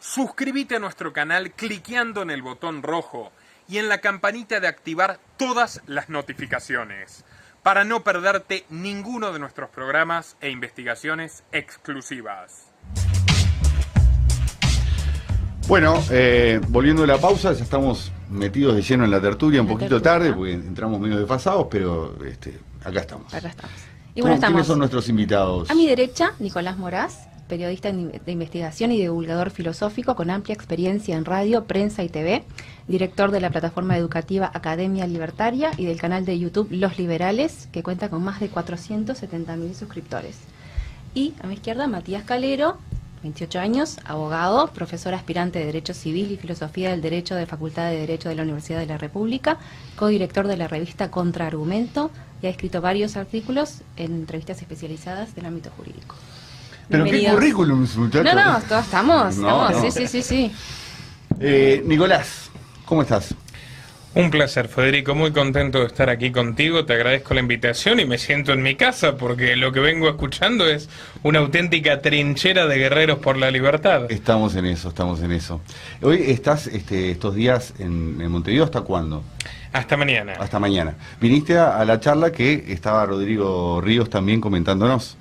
Suscríbete a nuestro canal cliqueando en el botón rojo y en la campanita de activar todas las notificaciones para no perderte ninguno de nuestros programas e investigaciones exclusivas. Bueno, volviendo de la pausa, ya estamos metidos de lleno en la tertulia, un poquito tarde, porque entramos medio desfasados, pero acá estamos. Acá estamos. Y bueno, ¿Quiénes son nuestros invitados? A mi derecha, Nicolás Moraz, periodista de investigación y divulgador filosófico con amplia experiencia en radio, prensa y TV, director de la plataforma educativa Academia Libertaria y del canal de YouTube Los Liberales, que cuenta con más de 470.000 suscriptores. Y a mi izquierda, Matías Calero, 28 años, abogado, profesor aspirante de Derecho Civil y Filosofía del Derecho de Facultad de Derecho de la Universidad de la República, codirector de la revista Contraargumento y ha escrito varios artículos en entrevistas especializadas del ámbito jurídico. ¿Pero qué currículum, muchachos? No, todos estamos. Sí. Nicolás, ¿cómo estás? Un placer, Federico, muy contento de estar aquí contigo, te agradezco la invitación y me siento en mi casa porque lo que vengo escuchando es una auténtica trinchera de guerreros por la libertad. Estamos en eso. Hoy estás estos días en Montevideo, ¿hasta cuándo? Hasta mañana. Hasta mañana. Viniste a la charla que estaba Rodrigo Ríos también comentándonos.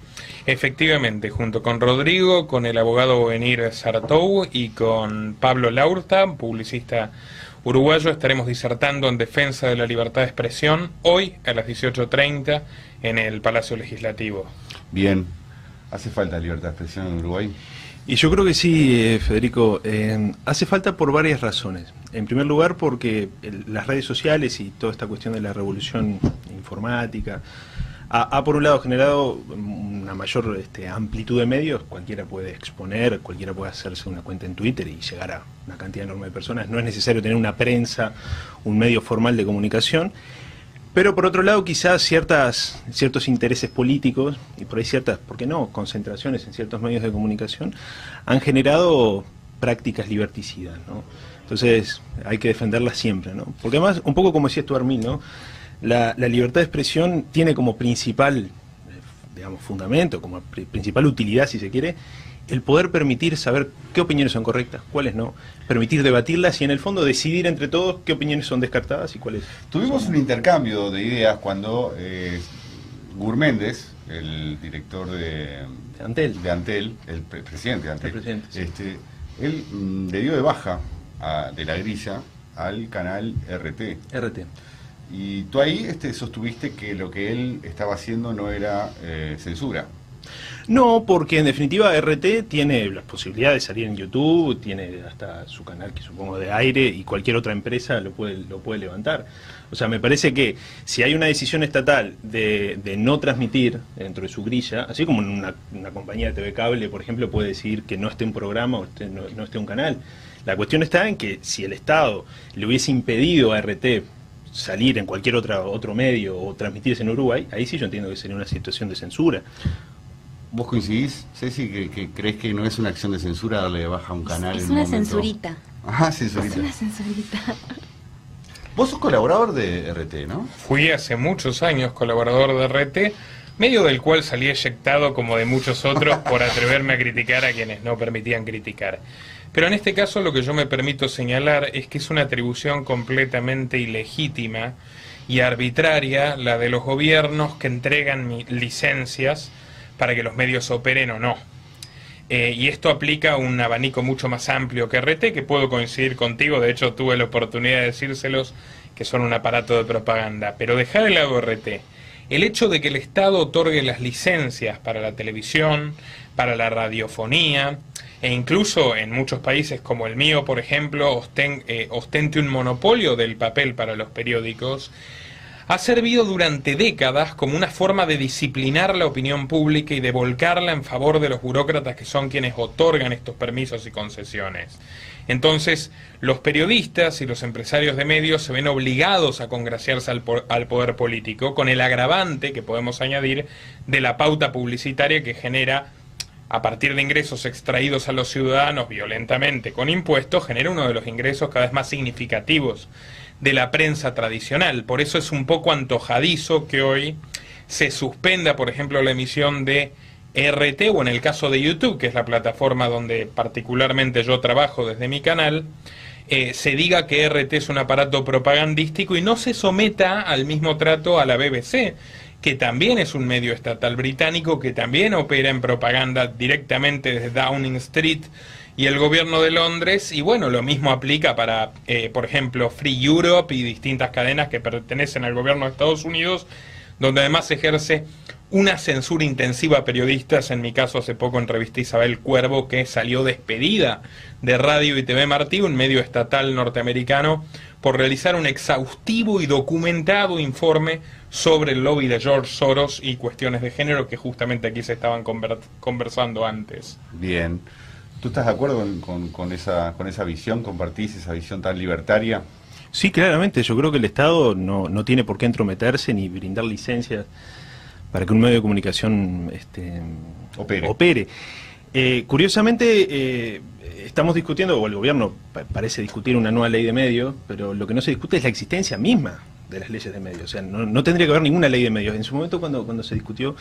Efectivamente, junto con Rodrigo, con el abogado Benir Sartou y con Pablo Laurta, publicista uruguayo, estaremos disertando en defensa de la libertad de expresión hoy a las 18:30 en el Palacio Legislativo. Bien, ¿hace falta libertad de expresión en Uruguay? Y yo creo que sí, Federico, hace falta por varias razones. En primer lugar, porque las redes sociales y toda esta cuestión de la revolución informática ha por un lado generado una mayor amplitud de medios. Cualquiera puede exponer, cualquiera puede hacerse una cuenta en Twitter y llegar a una cantidad enorme de personas. No es necesario tener una prensa, un medio formal de comunicación. Pero por otro lado, quizás ciertos intereses políticos y por ahí ciertas, ¿por qué no?, concentraciones en ciertos medios de comunicación han generado prácticas liberticidas, ¿no? Entonces hay que defenderlas siempre, ¿no? Porque además, un poco como decía Stuart Mill, ¿no?, la libertad de expresión tiene como principal, fundamento, como principal utilidad, si se quiere, el poder permitir saber qué opiniones son correctas, cuáles no, permitir debatirlas y en el fondo decidir entre todos qué opiniones son descartadas y cuáles. Tuvimos un intercambio de ideas cuando Gurméndez, el director de Antel, el presidente de Antel, sí. Él le dio de baja de la grilla al canal RT. Y tú ahí sostuviste que lo que él estaba haciendo no era censura. No, porque en definitiva RT tiene las posibilidades de salir en YouTube, tiene hasta su canal, que supongo de aire, y cualquier otra empresa lo puede levantar. O sea, me parece que si hay una decisión estatal de no transmitir dentro de su grilla, así como una compañía de TV cable, por ejemplo, puede decidir que no esté un programa o no esté un canal. La cuestión está en que si el Estado le hubiese impedido a RT salir en cualquier otro medio o transmitirse en Uruguay, ahí sí yo entiendo que sería una situación de censura. ¿Vos coincidís, Ceci, que crees que no es una acción de censura darle de baja a un canal? Es una censurita. Ajá, censurita. Es una censurita. Vos sos colaborador de RT, ¿no? Fui hace muchos años colaborador de RT, medio del cual salí eyectado como de muchos otros por atreverme a criticar a quienes no permitían criticar. Pero en este caso lo que yo me permito señalar es que es una atribución completamente ilegítima y arbitraria la de los gobiernos que entregan licencias para que los medios operen o no. Y esto aplica a un abanico mucho más amplio que RT, que puedo coincidir contigo, de hecho tuve la oportunidad de decírselos, que son un aparato de propaganda. Pero dejar de lado RT, el hecho de que el Estado otorgue las licencias para la televisión, para la radiofonía, e incluso en muchos países como el mío, por ejemplo, ostente un monopolio del papel para los periódicos, ha servido durante décadas como una forma de disciplinar la opinión pública y de volcarla en favor de los burócratas que son quienes otorgan estos permisos y concesiones. Entonces, los periodistas y los empresarios de medios se ven obligados a congraciarse al poder político, con el agravante que podemos añadir de la pauta publicitaria que genera, a partir de ingresos extraídos a los ciudadanos violentamente con impuestos, genera uno de los ingresos cada vez más significativos de la prensa tradicional. Por eso es un poco antojadizo que hoy se suspenda, por ejemplo, la emisión de RT, o en el caso de YouTube, que es la plataforma donde particularmente yo trabajo desde mi canal, se diga que RT es un aparato propagandístico y no se someta al mismo trato a la BBC, que también es un medio estatal británico, que también opera en propaganda directamente desde Downing Street y el gobierno de Londres. Y bueno, lo mismo aplica para, por ejemplo, Free Europe y distintas cadenas que pertenecen al gobierno de Estados Unidos, donde además se ejerce una censura intensiva a periodistas. En mi caso, hace poco entrevisté a Isabel Cuervo, que salió despedida de Radio y TV Martí, un medio estatal norteamericano, por realizar un exhaustivo y documentado informe sobre el lobby de George Soros y cuestiones de género que justamente aquí se estaban conversando antes. Bien. ¿Tú estás de acuerdo con esa visión? ¿Compartís esa visión tan libertaria? Sí, claramente. Yo creo que el Estado no tiene por qué entrometerse ni brindar licencias para que un medio de comunicación opere. Curiosamente, estamos discutiendo, o el gobierno parece discutir una nueva ley de medios, pero lo que no se discute es la existencia misma de las leyes de medios. O sea, no tendría que haber ninguna ley de medios. En su momento, cuando se discutió,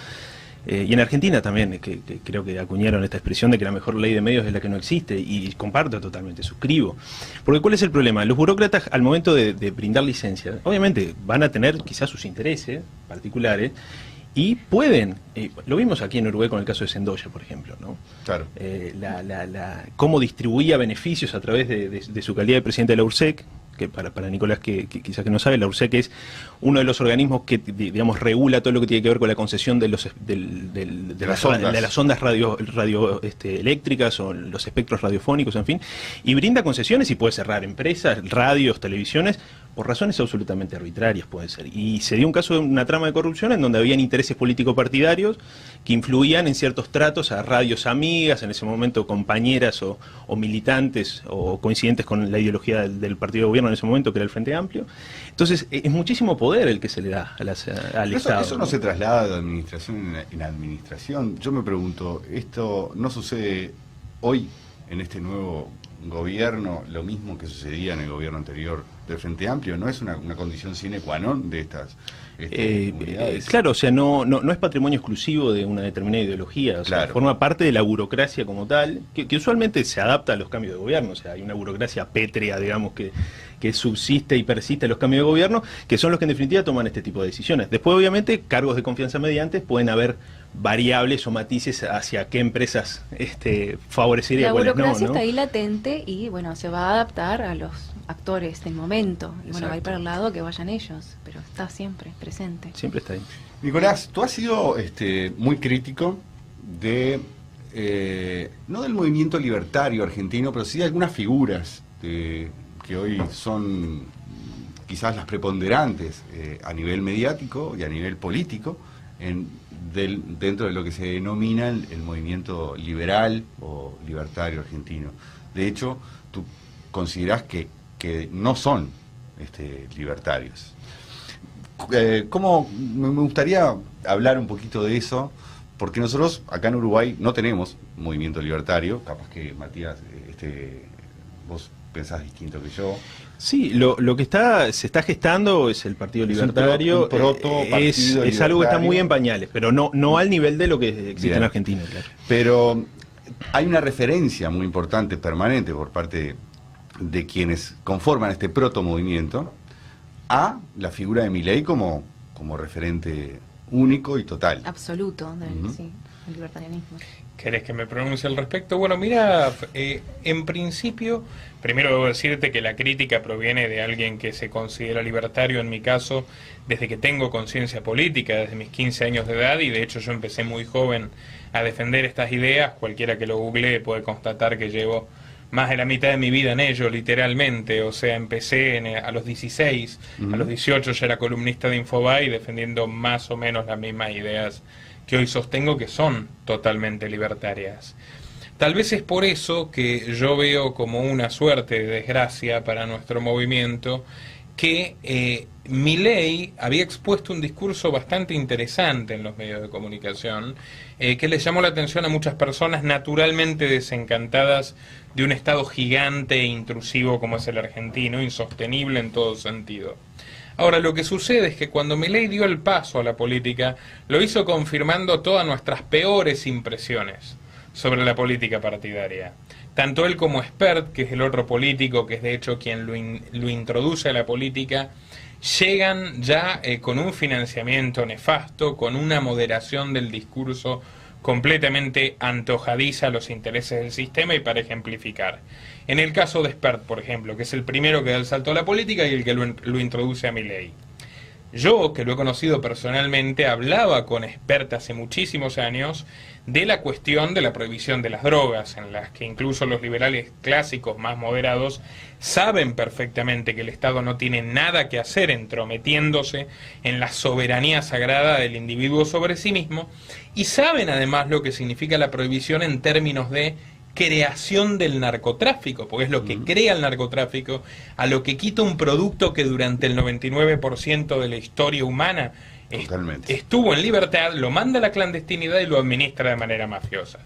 y en Argentina también, que creo que acuñaron esta expresión de que la mejor ley de medios es la que no existe, y comparto totalmente, suscribo. Porque ¿cuál es el problema? Los burócratas, al momento de brindar licencias, obviamente van a tener quizás sus intereses particulares, y pueden, lo vimos aquí en Uruguay con el caso de Sendoya, por ejemplo, ¿no? Claro. Cómo distribuía beneficios a través de su calidad de presidente de la URSEC, que para Nicolás, que quizás que no sabe, la URSEC es uno de los organismos que, digamos, regula todo lo que tiene que ver con la concesión de las ondas eléctricas o los espectros radiofónicos, en fin, y brinda concesiones y puede cerrar empresas, radios, televisiones, por razones absolutamente arbitrarias pueden ser. Y se dio un caso de una trama de corrupción en donde habían intereses político-partidarios que influían en ciertos tratos a radios amigas, en ese momento compañeras o militantes o coincidentes con la ideología del partido de gobierno en ese momento, que era el Frente Amplio. Entonces, es muchísimo poder el que se le da al Estado. Eso no se traslada de administración en administración. Yo me pregunto, ¿esto no sucede hoy en este nuevo gobierno lo mismo que sucedía en el gobierno anterior del Frente Amplio? ¿No es una condición sine qua non de estas unidades? Claro, o sea, no es patrimonio exclusivo de una determinada ideología, o sea, forma parte de la burocracia como tal, que usualmente se adapta a los cambios de gobierno. O sea, hay una burocracia pétrea, digamos, que subsiste y persiste a los cambios de gobierno, que son los que en definitiva toman este tipo de decisiones. Después, obviamente, cargos de confianza mediante, pueden haber variables o matices hacia qué empresas favorecería y cuáles no. La burocracia está ahí latente y, bueno, se va a adaptar a los actores del momento. Y bueno, va a ir para el lado que vayan ellos, pero está siempre presente. Siempre está ahí. Nicolás, tú has sido muy crítico de, no del movimiento libertario argentino, pero sí de algunas figuras que hoy son quizás las preponderantes a nivel mediático y a nivel político dentro de lo que se denomina el movimiento liberal o libertario argentino. De hecho, tú considerás que no son libertarios. Me gustaría hablar un poquito de eso, porque nosotros acá en Uruguay no tenemos movimiento libertario. Capaz que, Matías, vos pensás distinto que yo. Sí, lo que se está gestando es el Partido Libertario. Un proto-partido es algo que está muy en pañales, pero no al nivel de lo que existe Bien. En Argentina, claro. Pero hay una referencia muy importante, permanente, por parte de quienes conforman este proto-movimiento, a la figura de Milei como referente único y total. Absoluto, sí, el libertarianismo. ¿Querés que me pronuncie al respecto? Bueno, mira, en principio, primero debo decirte que la crítica proviene de alguien que se considera libertario, en mi caso, desde que tengo conciencia política, desde mis 15 años de edad, y de hecho yo empecé muy joven a defender estas ideas. Cualquiera que lo googlee puede constatar que llevo más de la mitad de mi vida en ello, literalmente. O sea, empecé a los 16, a los 18 ya era columnista de Infobae, defendiendo más o menos las mismas ideas que hoy sostengo, que son totalmente libertarias. Tal vez es por eso que yo veo como una suerte de desgracia para nuestro movimiento que Milei había expuesto un discurso bastante interesante en los medios de comunicación, que le llamó la atención a muchas personas naturalmente desencantadas de un Estado gigante e intrusivo como es el argentino, insostenible en todo sentido. Ahora, lo que sucede es que cuando Milei dio el paso a la política, lo hizo confirmando todas nuestras peores impresiones sobre la política partidaria. Tanto él como Spert, que es el otro político, que es de hecho quien lo introduce a la política, llegan ya con un financiamiento nefasto, con una moderación del discurso completamente antojadiza a los intereses del sistema. Y para ejemplificar, en el caso de Spert, por ejemplo, que es el primero que da el salto a la política y el que lo introduce a Milei. Yo, que lo he conocido personalmente, hablaba con Spert hace muchísimos años de la cuestión de la prohibición de las drogas, en las que incluso los liberales clásicos más moderados saben perfectamente que el Estado no tiene nada que hacer entrometiéndose en la soberanía sagrada del individuo sobre sí mismo, y saben además lo que significa la prohibición en términos de creación del narcotráfico, porque es lo que crea el narcotráfico, a lo que quita un producto que durante el 99% de la historia humana estuvo en libertad, lo manda a la clandestinidad y lo administra de manera mafiosa.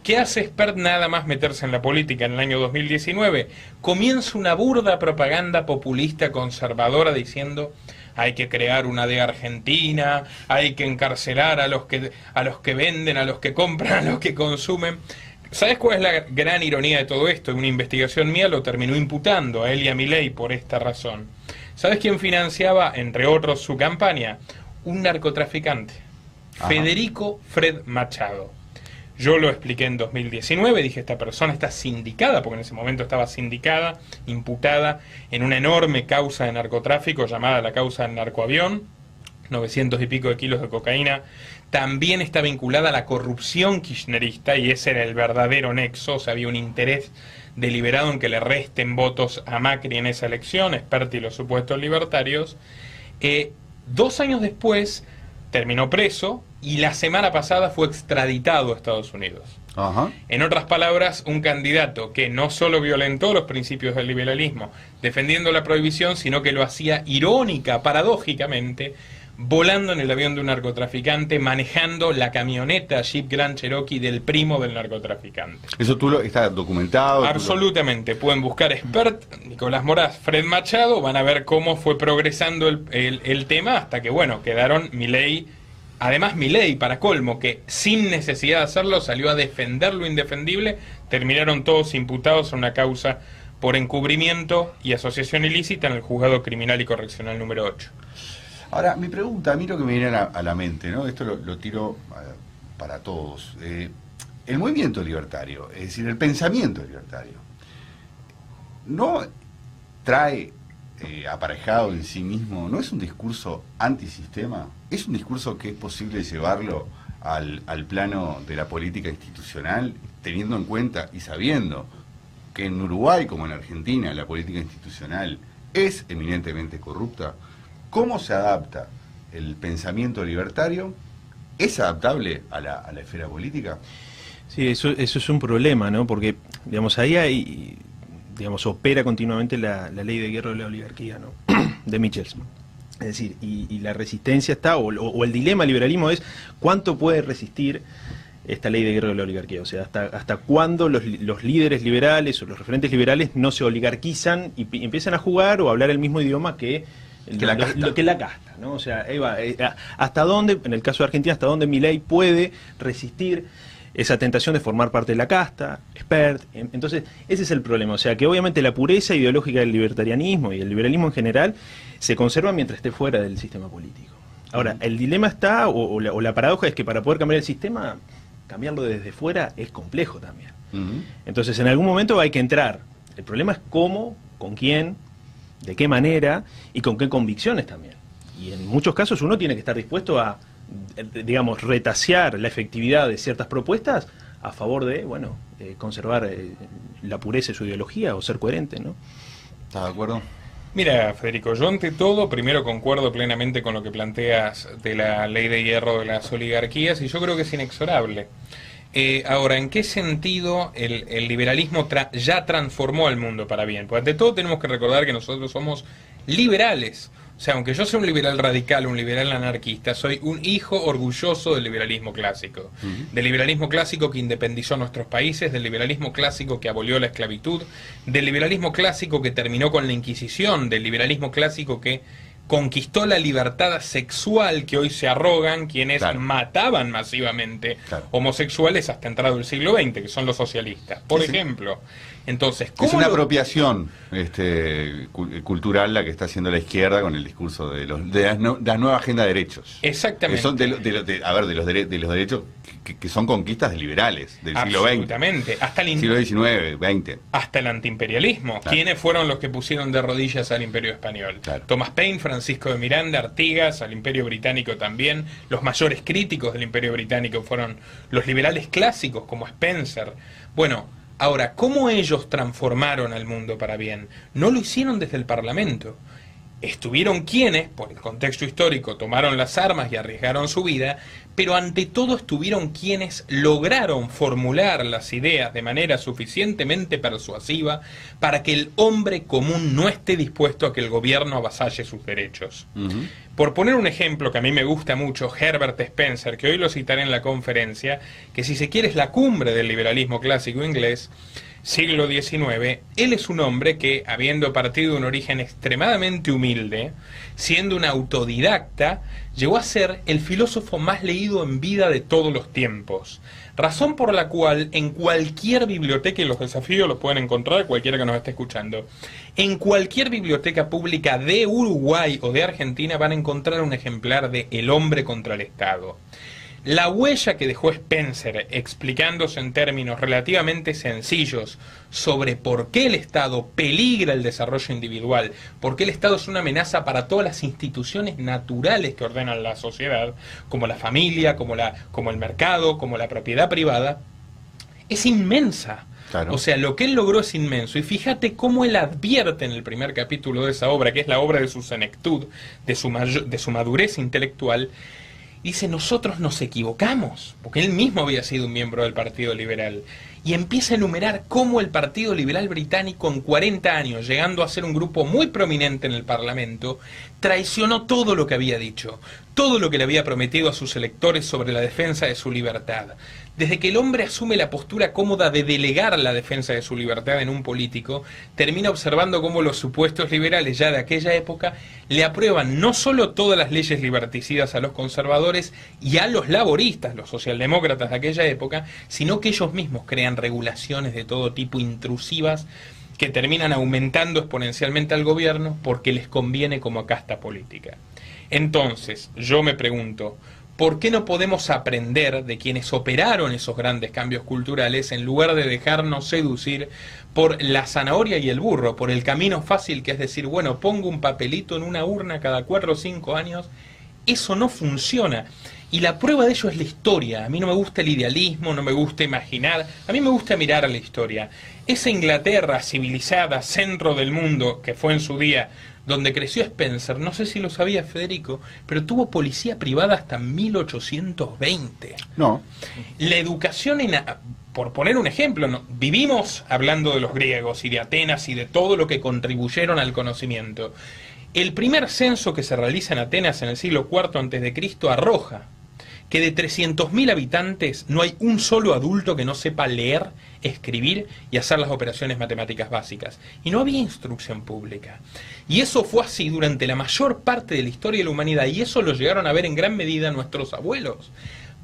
¿Qué hace Spert nada más meterse en la política en el año 2019? Comienza una burda propaganda populista conservadora diciendo: hay que crear una DEA argentina, hay que encarcelar a los que venden, a los que compran, a los que consumen. ¿Sabes cuál es la gran ironía de todo esto? Una investigación mía lo terminó imputando a él y a Milei por esta razón. ¿Sabes quién financiaba, entre otros, su campaña? Un narcotraficante, Federico Fred Machado. Yo lo expliqué en 2019, dije: esta persona está sindicada, porque en ese momento estaba sindicada, imputada en una enorme causa de narcotráfico llamada la causa del narcoavión, 900 y pico de kilos de cocaína. También está vinculada a la corrupción kirchnerista, y ese era el verdadero nexo. O sea, había un interés deliberado en que le resten votos a Macri en esa elección, Spert y los supuestos libertarios. 2 años después terminó preso y la semana pasada fue extraditado a Estados Unidos. En otras palabras, un candidato que no solo violentó los principios del liberalismo defendiendo la prohibición, sino que lo hacía irónica, paradójicamente, volando en el avión de un narcotraficante, manejando la camioneta Jeep Grand Cherokee del primo del narcotraficante. ¿Eso está documentado? Absolutamente. Pueden buscar Spert, Nicolás Moraz, Fred Machado, van a ver cómo fue progresando el tema hasta que, bueno, quedaron Milei. Además, Milei, para colmo, que sin necesidad de hacerlo salió a defender lo indefendible, terminaron todos imputados en una causa por encubrimiento y asociación ilícita en el Juzgado Criminal y Correccional número 8. Ahora, mi pregunta, a mí lo que me viene a la mente, ¿no? Esto lo tiro para todos. El movimiento libertario, es decir, el pensamiento libertario, ¿no trae aparejado en sí mismo, no es un discurso antisistema? ¿Es un discurso que es posible llevarlo al plano de la política institucional, teniendo en cuenta y sabiendo que en Uruguay como en Argentina la política institucional es eminentemente corrupta? ¿Cómo se adapta el pensamiento libertario? ¿Es adaptable a la esfera política? Sí, eso es un problema, ¿no? Porque, digamos, ahí hay, digamos, opera continuamente la ley de hierro de la oligarquía, ¿no? De Michels. Es decir, y la resistencia está, o el dilema del liberalismo es cuánto puede resistir esta ley de hierro de la oligarquía. O sea, hasta cuándo los líderes liberales o los referentes liberales no se oligarquizan y empiezan a jugar o a hablar el mismo idioma que la casta, ¿no? O sea, hasta dónde, en el caso de Argentina, hasta dónde Milei puede resistir esa tentación de formar parte de la casta, Spert. Entonces, ese es el problema. O sea, que obviamente la pureza ideológica del libertarianismo y el liberalismo en general se conserva mientras esté fuera del sistema político. Ahora, el dilema está, o la paradoja es que para poder cambiar el sistema, cambiarlo desde fuera es complejo también. Entonces, en algún momento hay que entrar. El problema es cómo, con quién, de qué manera y con qué convicciones también. Y en muchos casos uno tiene que estar dispuesto a, digamos, retasear la efectividad de ciertas propuestas a favor de, bueno, conservar la pureza de su ideología o ser coherente, ¿no? ¿Estás de acuerdo? Mira, Federico, yo ante todo, primero concuerdo plenamente con lo que planteas de la ley de hierro de las oligarquías, y yo creo que es inexorable. Ahora, ¿en qué sentido el liberalismo ya transformó al mundo para bien? Pues ante todo tenemos que recordar que nosotros somos liberales. O sea, aunque yo sea un liberal radical, un liberal anarquista, soy un hijo orgulloso del liberalismo clásico. Del liberalismo clásico que independizó nuestros países, del liberalismo clásico que abolió la esclavitud, del liberalismo clásico que terminó con la Inquisición, del liberalismo clásico que conquistó la libertad sexual que hoy se arrogan quienes mataban masivamente homosexuales hasta entrado el siglo XX, que son los socialistas, por ejemplo. Entonces, es una apropiación cultural la que está haciendo la izquierda con el discurso de la nueva agenda de derechos. Exactamente. Son de los derechos que son conquistas de liberales del siglo XX. Absolutamente. Hasta el siglo XIX, XX. Hasta el antiimperialismo. ¿Quiénes fueron los que pusieron de rodillas al Imperio Español? Thomas Paine, Francisco de Miranda, Artigas, al Imperio Británico también. Los mayores críticos del Imperio Británico fueron los liberales clásicos como Spencer. Bueno, ahora, ¿cómo ellos transformaron al mundo para bien? No lo hicieron desde el Parlamento. Estuvieron quienes, por el contexto histórico, tomaron las armas y arriesgaron su vida, pero ante todo estuvieron quienes lograron formular las ideas de manera suficientemente persuasiva para que el hombre común no esté dispuesto a que el gobierno avasalle sus derechos. Por poner un ejemplo que a mí me gusta mucho, Herbert Spencer, que hoy lo citaré en la conferencia, que si se quiere es la cumbre del liberalismo clásico inglés, siglo XIX, él es un hombre que, habiendo partido de un origen extremadamente humilde, siendo un autodidacta, llegó a ser el filósofo más leído en vida de todos los tiempos. Razón por la cual en cualquier biblioteca, y los desafíos los pueden encontrar cualquiera que nos esté escuchando, en cualquier biblioteca pública de Uruguay o de Argentina van a encontrar un ejemplar de El hombre contra el Estado. La huella que dejó Spencer, explicándose en términos relativamente sencillos sobre por qué el Estado peligra el desarrollo individual, por qué el Estado es una amenaza para todas las instituciones naturales que ordenan la sociedad, como la familia, como el mercado, como la propiedad privada, es inmensa. O sea, lo que él logró es inmenso. Y fíjate cómo él advierte en el primer capítulo de esa obra, que es la obra de su senectud, de su madurez intelectual. Dice, nosotros nos equivocamos, porque él mismo había sido un miembro del Partido Liberal, y empieza a enumerar cómo el Partido Liberal británico en 40 años, llegando a ser un grupo muy prominente en el Parlamento, traicionó todo lo que había dicho, todo lo que le había prometido a sus electores sobre la defensa de su libertad. Desde que el hombre asume la postura cómoda de delegar la defensa de su libertad en un político, termina observando cómo los supuestos liberales ya de aquella época le aprueban no solo todas las leyes liberticidas a los conservadores y a los laboristas, los socialdemócratas de aquella época, sino que ellos mismos crean regulaciones de todo tipo intrusivas que terminan aumentando exponencialmente al gobierno porque les conviene como casta política. Entonces, yo me pregunto, ¿por qué no podemos aprender de quienes operaron esos grandes cambios culturales en lugar de dejarnos seducir por la zanahoria y el burro, por el camino fácil que es decir, bueno, pongo un papelito en una urna cada 4 o 5 años? Eso no funciona. Y la prueba de ello es la historia. A mí no me gusta el idealismo, no me gusta imaginar, a mí me gusta mirar a la historia. Esa Inglaterra civilizada, centro del mundo, que fue en su día donde creció Spencer, no sé si lo sabía Federico, pero tuvo policía privada hasta 1820. No. La educación, por poner un ejemplo, ¿no? Vivimos hablando de los griegos y de Atenas y de todo lo que contribuyeron al conocimiento. El primer censo que se realiza en Atenas en el siglo IV a.C. arroja que de 300.000 habitantes no hay un solo adulto que no sepa leer, escribir y hacer las operaciones matemáticas básicas. Y no había instrucción pública. Y eso fue así durante la mayor parte de la historia de la humanidad, y eso lo llegaron a ver en gran medida nuestros abuelos.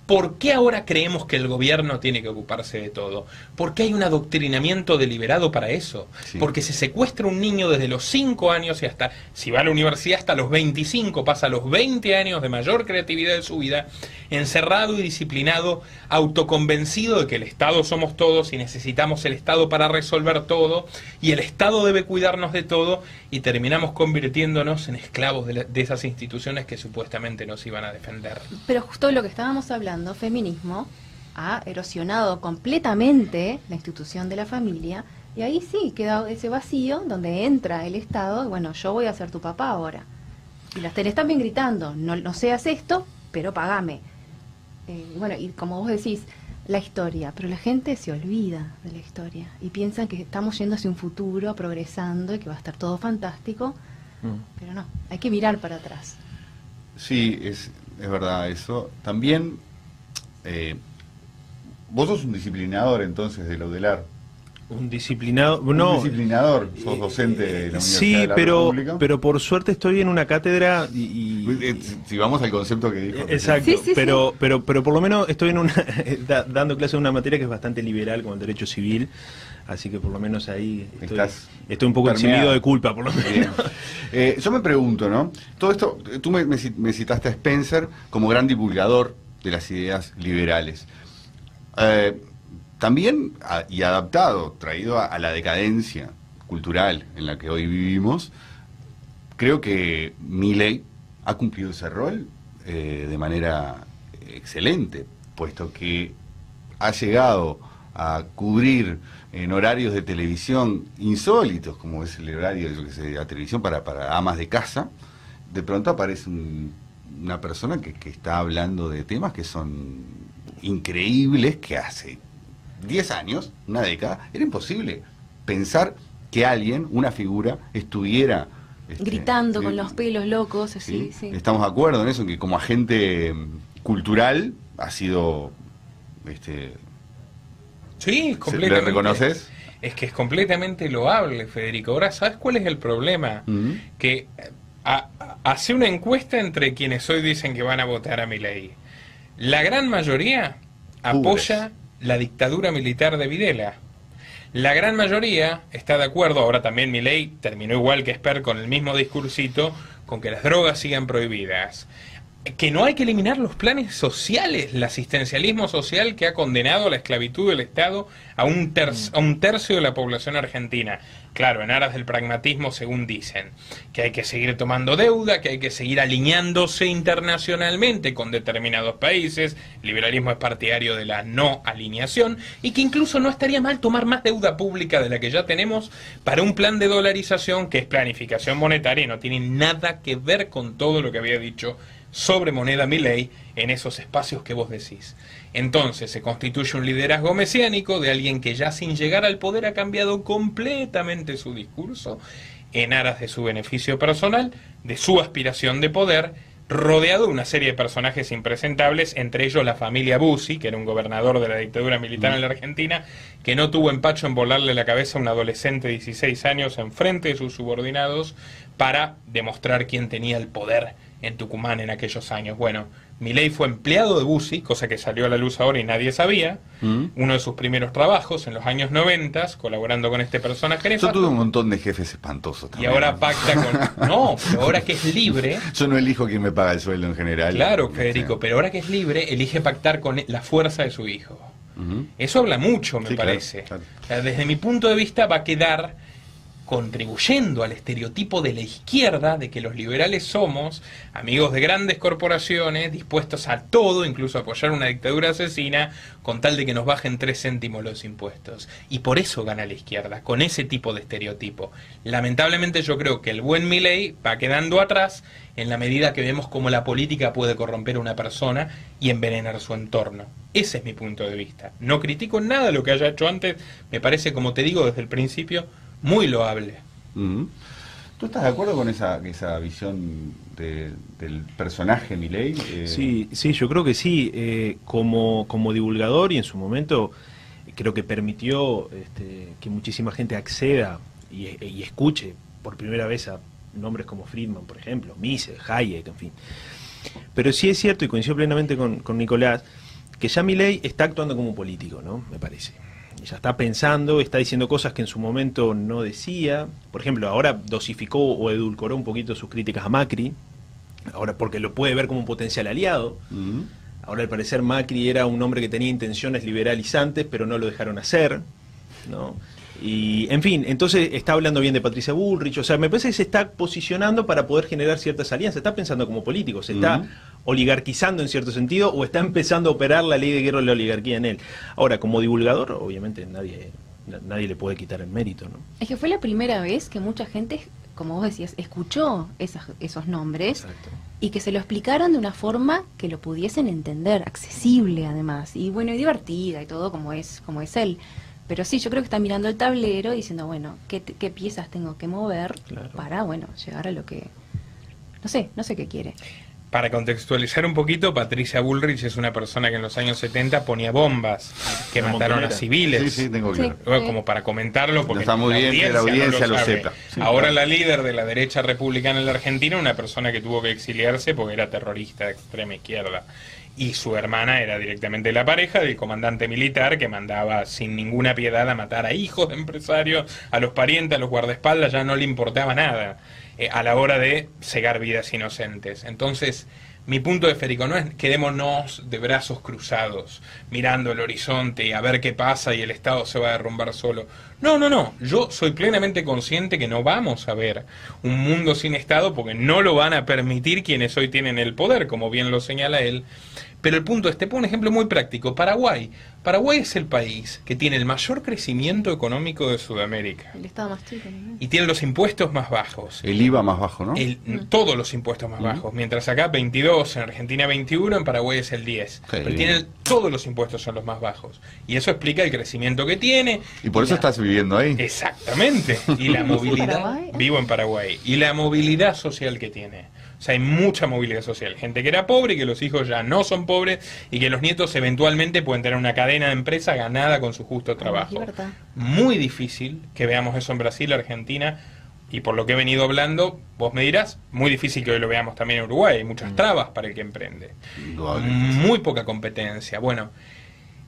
¿Por qué ahora creemos que el gobierno tiene que ocuparse de todo? ¿Por qué hay un adoctrinamiento deliberado para eso? Sí. Porque se secuestra un niño desde los 5 años y hasta, si va a la universidad, hasta los 25, pasa los 20 años de mayor creatividad de su vida, encerrado y disciplinado, autoconvencido de que el Estado somos todos y necesitamos el Estado para resolver todo, y el Estado debe cuidarnos de todo, y terminamos convirtiéndonos en esclavos de esas instituciones que supuestamente nos iban a defender. Pero justo lo que estábamos hablando, feminismo ha erosionado completamente la institución de la familia, y ahí sí queda ese vacío donde entra el Estado. Bueno, yo voy a ser tu papá ahora, y las tenés también gritando, no seas esto, pero pagame. Bueno, y como vos decís, la historia, pero la gente se olvida de la historia y piensan que estamos yendo hacia un futuro, progresando, y que va a estar todo fantástico, pero no, hay que mirar para atrás. Sí, es verdad eso. También, vos sos un disciplinador entonces de Laudelar. Un disciplinado, no, un disciplinador, sos docente de la Universidad de la República. Pero por suerte estoy en una cátedra si vamos al concepto que dijo. Exacto, pero por lo menos estoy en dando clase de una materia que es bastante liberal, como el derecho civil, así que por lo menos ahí estoy un poco eximido de culpa, por lo menos. Yo me pregunto, ¿no? Todo esto, tú me citaste a Spencer como gran divulgador de las ideas liberales. También, y adaptado, traído a la decadencia cultural en la que hoy vivimos, creo que Milei ha cumplido ese rol de manera excelente, puesto que ha llegado a cubrir en horarios de televisión insólitos, como es el horario de la televisión para amas de casa. De pronto aparece una persona que está hablando de temas que son increíbles, que hace 10 años, una década, era imposible pensar que alguien, una figura, estuviera gritando con los pelos locos, así. ¿Sí? Estamos de acuerdo en eso, en que como agente cultural ha sido sí, completamente. ¿Le reconoces? Es que es completamente loable, Federico. Ahora, ¿sabes cuál es el problema? Que hace una encuesta entre quienes hoy dicen que van a votar a Milei. La gran mayoría apoya la dictadura militar de Videla. La gran mayoría está de acuerdo, ahora también Milei terminó igual que Esper con el mismo discursito, con que las drogas sigan prohibidas. Que no hay que eliminar los planes sociales, el asistencialismo social que ha condenado a la esclavitud del Estado a un tercio de la población argentina. Claro, en aras del pragmatismo, según dicen, que hay que seguir tomando deuda, que hay que seguir alineándose internacionalmente con determinados países, el liberalismo es partidario de la no alineación, y que incluso no estaría mal tomar más deuda pública de la que ya tenemos para un plan de dolarización que es planificación monetaria y no tiene nada que ver con todo lo que había dicho sobre moneda Milei en esos espacios que vos decís. Entonces se constituye un liderazgo mesiánico de alguien que ya sin llegar al poder ha cambiado completamente su discurso en aras de su beneficio personal, de su aspiración de poder, rodeado de una serie de personajes impresentables, entre ellos la familia Bussi, que era un gobernador de la dictadura militar en la Argentina, que no tuvo empacho en volarle la cabeza a un adolescente de 16 años en frente de sus subordinados para demostrar quién tenía el poder en Tucumán en aquellos años. Bueno, Milei fue empleado de Bussi, cosa que salió a la luz ahora y nadie sabía. Uno de sus primeros trabajos en los años 90, colaborando con este personaje. Yo tuve un montón de jefes espantosos también. Y ahora pacta con... No, pero ahora que es libre... Yo no elijo quién me paga el sueldo en general. Claro, Federico, pero ahora que es libre, elige pactar con la fuerza de su hijo. Eso habla mucho, me parece. Claro. O sea, desde mi punto de vista va a quedar contribuyendo al estereotipo de la izquierda de que los liberales somos amigos de grandes corporaciones, dispuestos a todo, incluso a apoyar una dictadura asesina, con tal de que nos bajen 3 céntimos los impuestos. Y por eso gana la izquierda, con ese tipo de estereotipo. Lamentablemente yo creo que el buen Milei va quedando atrás en la medida que vemos cómo la política puede corromper a una persona y envenenar su entorno. Ese es mi punto de vista. No critico nada lo que haya hecho antes, me parece, como te digo desde el principio, muy loable. ¿Tú estás de acuerdo con esa visión del personaje Milei? Sí, yo creo que sí. Como divulgador y en su momento creo que permitió que muchísima gente acceda y escuche por primera vez a nombres como Friedman, por ejemplo, Mises, Hayek, en fin. Pero sí es cierto, y coincido plenamente con Nicolás, que ya Milei está actuando como político, ¿no? Me parece. Ya está pensando, está diciendo cosas que en su momento no decía. Por ejemplo, ahora dosificó o edulcoró un poquito sus críticas a Macri, ahora porque lo puede ver como un potencial aliado. Ahora al parecer Macri era un hombre que tenía intenciones liberalizantes, pero no lo dejaron hacer, ¿no? Y, en fin, entonces está hablando bien de Patricia Bullrich, o sea, me parece que se está posicionando para poder generar ciertas alianzas, está pensando como político, se está oligarquizando en cierto sentido, o está empezando a operar la ley de guerra de la oligarquía en él. Ahora, como divulgador, obviamente nadie le puede quitar el mérito, ¿no? Es que fue la primera vez que mucha gente, como vos decías, escuchó esos nombres. Exacto. Y que se lo explicaron de una forma que lo pudiesen entender, accesible además, y bueno, y divertida y todo como es él. Pero sí, yo creo que está mirando el tablero y diciendo, bueno, ¿qué piezas tengo que mover para, bueno, llegar a lo que... No sé qué quiere. Para contextualizar un poquito, Patricia Bullrich es una persona que en los años 70 ponía bombas que mataron a civiles. Sí, tengo claro. Como para comentarlo, porque está muy bien que la audiencia lo sepa. Ahora la líder de la derecha republicana en la Argentina, una persona que tuvo que exiliarse porque era terrorista de extrema izquierda. Y su hermana era directamente la pareja del comandante militar que mandaba sin ninguna piedad a matar a hijos de empresarios, a los parientes, a los guardaespaldas, ya no le importaba nada a la hora de cegar vidas inocentes. Entonces, mi punto de Federico no es quedémonos de brazos cruzados, mirando el horizonte y a ver qué pasa y el Estado se va a derrumbar solo. No. Yo soy plenamente consciente que no vamos a ver un mundo sin Estado porque no lo van a permitir quienes hoy tienen el poder, como bien lo señala él. Pero el punto es, te pongo un ejemplo muy práctico. Paraguay. Paraguay es el país que tiene el mayor crecimiento económico de Sudamérica. El Estado más chico, ¿no? Y tiene los impuestos más bajos. El IVA más bajo, ¿no? Todos los impuestos más bajos. Mientras acá 22, en Argentina 21, en Paraguay es el 10. Pero tienen, todos los impuestos son los más bajos. Y eso explica el crecimiento que tiene. Y por eso estás viviendo ahí. Exactamente. Y la movilidad. Vivo en Paraguay. Y la movilidad social que tiene. O sea, hay mucha movilidad social. Gente que era pobre y que los hijos ya no son pobres y que los nietos eventualmente pueden tener una cadena de empresa ganada con su justo trabajo. Muy difícil que veamos eso en Brasil, Argentina, y por lo que he venido hablando, vos me dirás, muy difícil que hoy lo veamos también en Uruguay. Hay muchas trabas para el que emprende. Muy poca competencia. Bueno,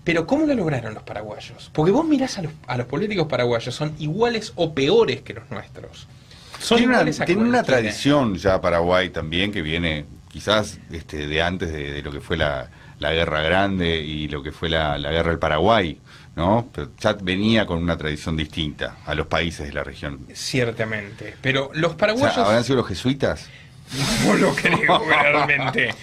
pero ¿cómo lo lograron los paraguayos? Porque vos mirás a los políticos paraguayos, son iguales o peores que los nuestros. Tiene una tradición ya Paraguay también que viene quizás de antes de lo que fue la Guerra Grande y lo que fue la Guerra del Paraguay, ¿no? Pero ya venía con una tradición distinta a los países de la región. Ciertamente, pero los paraguayos... O sea, ¿habrán sido los jesuitas? No lo creo, realmente.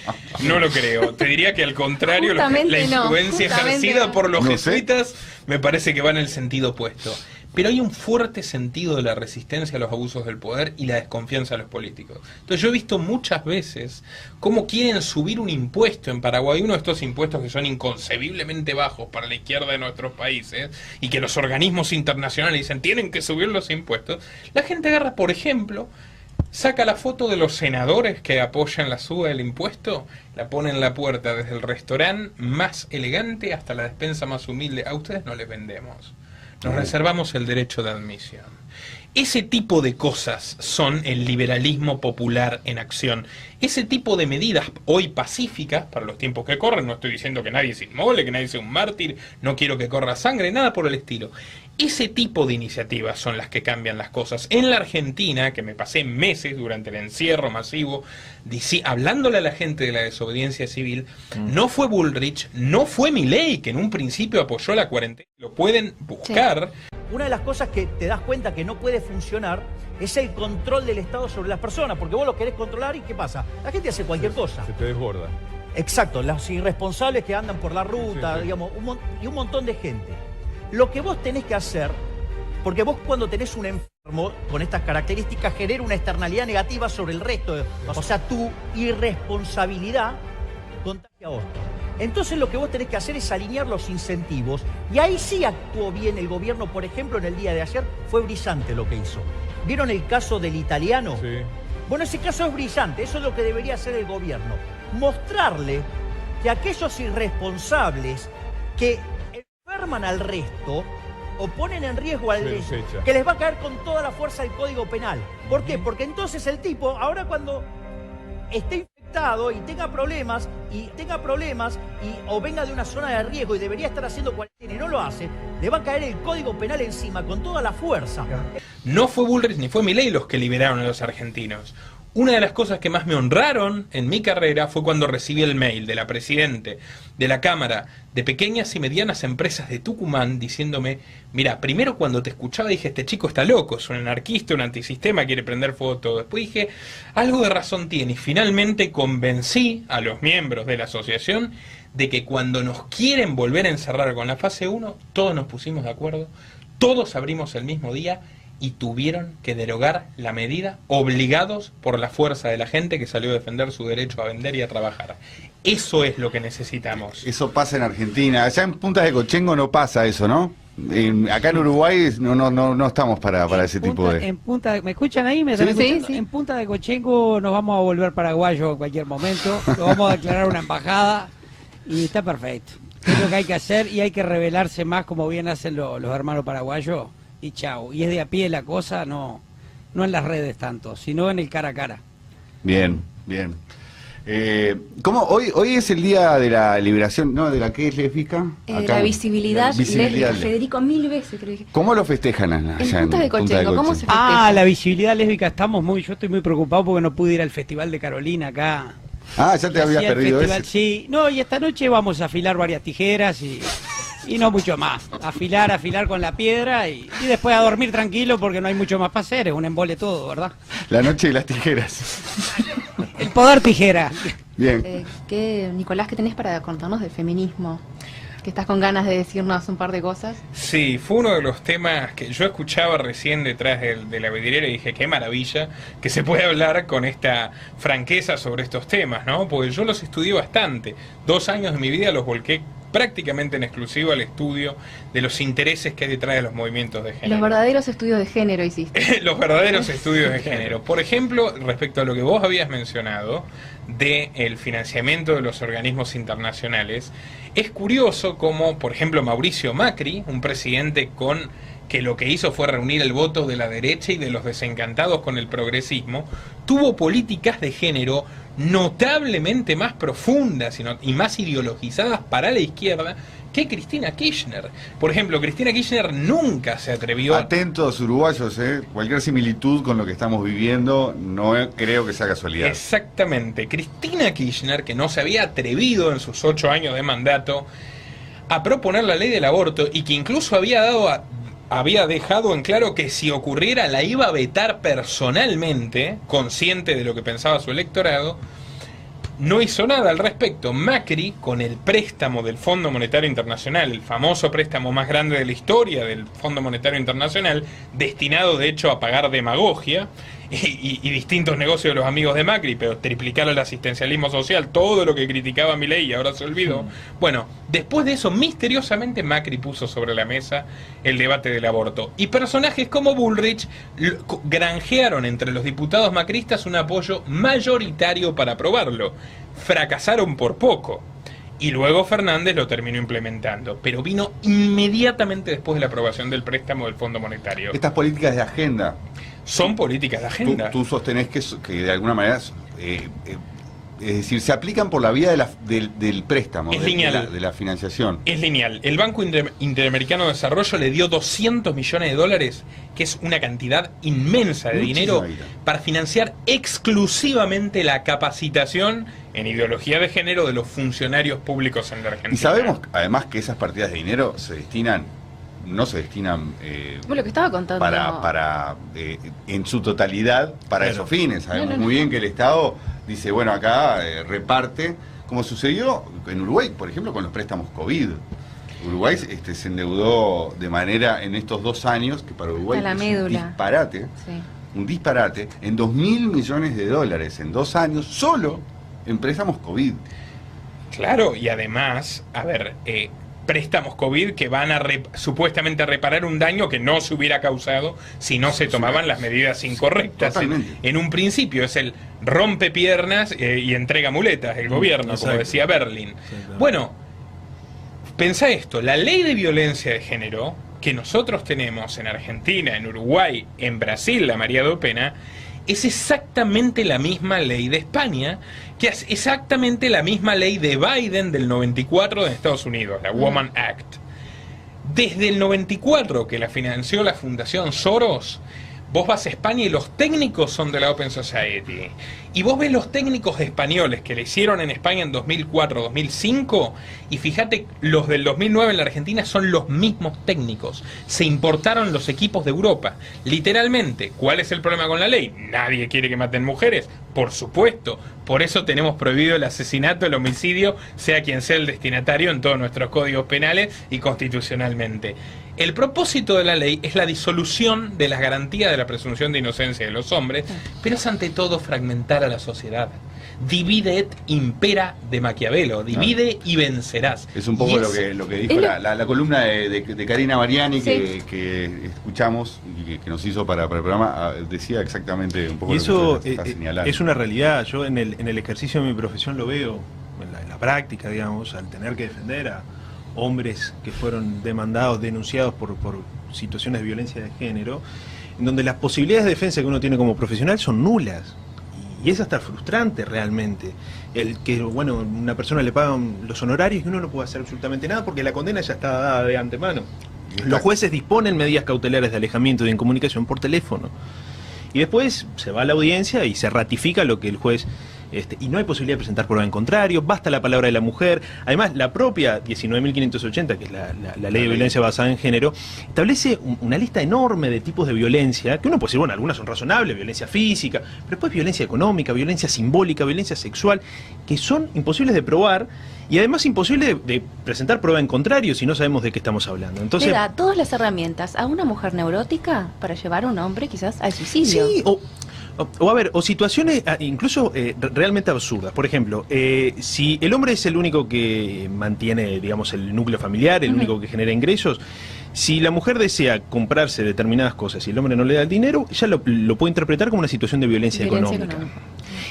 No lo creo. Te diría que al contrario, la influencia ejercida por los jesuitas me parece que va en el sentido opuesto. Pero hay un fuerte sentido de la resistencia a los abusos del poder y la desconfianza de los políticos. Entonces yo he visto muchas veces cómo quieren subir un impuesto en Paraguay, uno de estos impuestos que son inconcebiblemente bajos para la izquierda de nuestros países, y que los organismos internacionales dicen tienen que subir los impuestos. La gente agarra, por ejemplo, saca la foto de los senadores que apoyan la suba del impuesto, la pone en la puerta desde el restaurante más elegante hasta la despensa más humilde. A ustedes no les vendemos. Nos reservamos el derecho de admisión. Ese tipo de cosas son el liberalismo popular en acción. Ese tipo de medidas hoy pacíficas para los tiempos que corren, no estoy diciendo que nadie se inmole, que nadie sea un mártir, no quiero que corra sangre, nada por el estilo. Ese tipo de iniciativas son las que cambian las cosas. En la Argentina, que me pasé meses durante el encierro masivo, hablándole a la gente de la desobediencia civil, no fue Bullrich, no fue Milei, que en un principio apoyó la cuarentena, lo pueden buscar. Sí. Una de las cosas que te das cuenta que no puede funcionar es el control del Estado sobre las personas, porque vos lo querés controlar y ¿qué pasa? La gente hace cualquier cosa. Se te desborda. Exacto, los irresponsables que andan por la ruta, digamos, y un montón de gente. Lo que vos tenés que hacer, porque vos cuando tenés un enfermo con estas características genera una externalidad negativa sobre el resto. O sea, tu irresponsabilidad contagia a otros. Entonces lo que vos tenés que hacer es alinear los incentivos, y ahí sí actuó bien el gobierno. Por ejemplo, en el día de ayer fue brillante lo que hizo. ¿Vieron el caso del italiano? Sí. Bueno, ese caso es brillante, eso es lo que debería hacer el gobierno. Mostrarle que aquellos irresponsables que enferman al resto o ponen en riesgo al resto, que les va a caer con toda la fuerza el Código Penal. ¿Por qué? Porque entonces el tipo, ahora cuando esté infectado y tenga problemas o venga de una zona de riesgo y debería estar haciendo cuarentena y no lo hace, le va a caer el Código Penal encima con toda la fuerza. No fue Bullrich ni fue Milei los que liberaron a los argentinos. Una de las cosas que más me honraron en mi carrera fue cuando recibí el mail de la Presidente de la Cámara de Pequeñas y Medianas Empresas de Tucumán diciéndome, mira, primero cuando te escuchaba dije, este chico está loco, es un anarquista, un antisistema, quiere prender fuego todo. Después dije, algo de razón tiene, y finalmente convencí a los miembros de la asociación de que cuando nos quieren volver a encerrar con la fase 1, todos nos pusimos de acuerdo, todos abrimos el mismo día, y tuvieron que derogar la medida obligados por la fuerza de la gente que salió a defender su derecho a vender y a trabajar. Eso es lo que necesitamos. Eso pasa en Argentina. Allá en Punta de Cochengo no pasa eso, ¿no? acá en Uruguay no estamos para ese tipo de... ¿Me escuchan ahí? ¿Me están escuchando? Sí. En Punta de Cochenco nos vamos a volver paraguayos en cualquier momento, lo vamos a declarar una embajada y está perfecto. Es lo que hay que hacer y hay que rebelarse más como bien hacen los hermanos paraguayos y chao. Y es de a pie la cosa, no en las redes tanto, sino en el cara a cara. Bien. ¿Cómo hoy es el día de la liberación, no, de la que es lésbica? La visibilidad lésbica, Federico, 1000 veces creo que... ¿Cómo lo festejan allá en Punta de Cochenco? ¿Cómo se festeja? La visibilidad lésbica, yo estoy muy preocupado porque no pude ir al Festival de Carolina acá. Ya te habías perdido eso. Sí, y esta noche vamos a afilar varias tijeras y no mucho más. Afilar con la piedra y después a dormir tranquilo porque no hay mucho más para hacer, es un embole todo, ¿verdad? La noche de las tijeras. El poder tijera. Bien. Nicolás, ¿qué tenés para contarnos del feminismo? Que estás con ganas de decirnos un par de cosas. Sí, fue uno de los temas que yo escuchaba recién detrás de la vidriera y dije, qué maravilla que se puede hablar con esta franqueza sobre estos temas, ¿no? Porque yo los estudié bastante. 2 años de mi vida los volqué prácticamente en exclusivo al estudio de los intereses que hay detrás de los movimientos de género. Los verdaderos estudios de género hiciste. Los verdaderos estudios de género. Por ejemplo, respecto a lo que vos habías mencionado del financiamiento de los organismos internacionales, es curioso como, por ejemplo, Mauricio Macri, un presidente que lo que hizo fue reunir el voto de la derecha y de los desencantados con el progresismo, tuvo políticas de género notablemente más profundas y más ideologizadas para la izquierda que Cristina Kirchner. Por ejemplo, Cristina Kirchner nunca se atrevió... Atentos uruguayos, cualquier similitud con lo que estamos viviendo no creo que sea casualidad. Exactamente. Cristina Kirchner, que no se había atrevido en sus 8 años de mandato a proponer la ley del aborto y que incluso había dejado en claro que si ocurriera la iba a vetar personalmente, consciente de lo que pensaba su electorado, no hizo nada al respecto. Macri, con el préstamo del Fondo Monetario Internacional, el famoso préstamo más grande de la historia del Fondo Monetario Internacional, destinado de hecho a pagar demagogia y distintos negocios de los amigos de Macri, pero triplicar el asistencialismo social, todo lo que criticaba Milei y ahora se olvidó. Bueno, después de eso, misteriosamente Macri puso sobre la mesa el debate del aborto. Y personajes como Bullrich granjearon entre los diputados macristas un apoyo mayoritario para aprobarlo. Fracasaron por poco. Y luego Fernández lo terminó implementando, pero vino inmediatamente después de la aprobación del préstamo del Fondo Monetario. Estas políticas de agenda... Son políticas de agenda. Tú sostenés que de alguna manera, es decir, se aplican por la vía del préstamo, de la financiación. Es lineal. El Banco Interamericano de Desarrollo le dio $200 millones, que es una cantidad inmensa de dinero, para financiar exclusivamente la capacitación en ideología de género de los funcionarios públicos en la Argentina. Y sabemos además que esas partidas de dinero no se destinan lo que estaba contando para en su totalidad para esos fines. Sabemos muy bien que el Estado dice, bueno, acá reparte, como sucedió en Uruguay, por ejemplo, con los préstamos COVID. Uruguay se endeudó de manera, en estos 2 años, que para Uruguay es un disparate, en $2.000 millones en 2 años, solo en préstamos COVID. Claro, y además, préstamos COVID que van supuestamente a reparar un daño que no se hubiera causado si no se tomaban las medidas incorrectas. En un principio es el rompepiernas y entrega muletas, el gobierno, como decía Berlín. Bueno, pensá esto, la ley de violencia de género que nosotros tenemos en Argentina, en Uruguay, en Brasil, la María do Pena, es exactamente la misma ley de España, que es exactamente la misma ley de Biden del 94 de Estados Unidos, la Woman Act. Desde el 94, que la financió la Fundación Soros, vos vas a España y los técnicos son de la Open Society. Y vos ves los técnicos españoles que le hicieron en España en 2004, 2005, y fíjate, los del 2009 en la Argentina son los mismos técnicos. Se importaron los equipos de Europa. Literalmente, ¿cuál es el problema con la ley? Nadie quiere que maten mujeres, por supuesto. Por eso tenemos prohibido el asesinato, el homicidio, sea quien sea el destinatario, en todos nuestros códigos penales y constitucionalmente. El propósito de la ley es la disolución de las garantías de la presunción de inocencia de los hombres, pero es ante todo fragmentar a la sociedad. Divide et impera de Maquiavelo, divide y vencerás. Es un poco lo que dijo la columna de Karina Mariani, sí, que escuchamos y que nos hizo para el programa, decía exactamente un poco y eso lo que está señalando. Es una realidad. Yo en el ejercicio de mi profesión lo veo, en la práctica, digamos, al tener que defender a hombres que fueron denunciados por situaciones de violencia de género, en donde las posibilidades de defensa que uno tiene como profesional son nulas. Y es hasta frustrante realmente el que, bueno, una persona le pagan los honorarios y uno no puede hacer absolutamente nada porque la condena ya está dada de antemano. Los jueces disponen medidas cautelares de alejamiento y de incomunicación por teléfono. Y después se va a la audiencia y se ratifica lo que el juez... y no hay posibilidad de presentar prueba en contrario, basta la palabra de la mujer. Además, la propia 19.580, que es la ley de violencia basada en género, establece una lista enorme de tipos de violencia, que uno puede decir, bueno, algunas son razonables, violencia física, pero después violencia económica, violencia simbólica, violencia sexual, que son imposibles de probar y además imposible de presentar prueba en contrario si no sabemos de qué estamos hablando. Entonces, le da todas las herramientas a una mujer neurótica para llevar a un hombre quizás al suicidio. Sí, o situaciones incluso realmente absurdas. Por ejemplo, si el hombre es el único que mantiene, digamos, el núcleo familiar, el único que genera ingresos, si la mujer desea comprarse determinadas cosas y el hombre no le da el dinero, ella lo puede interpretar como una situación de violencia económica.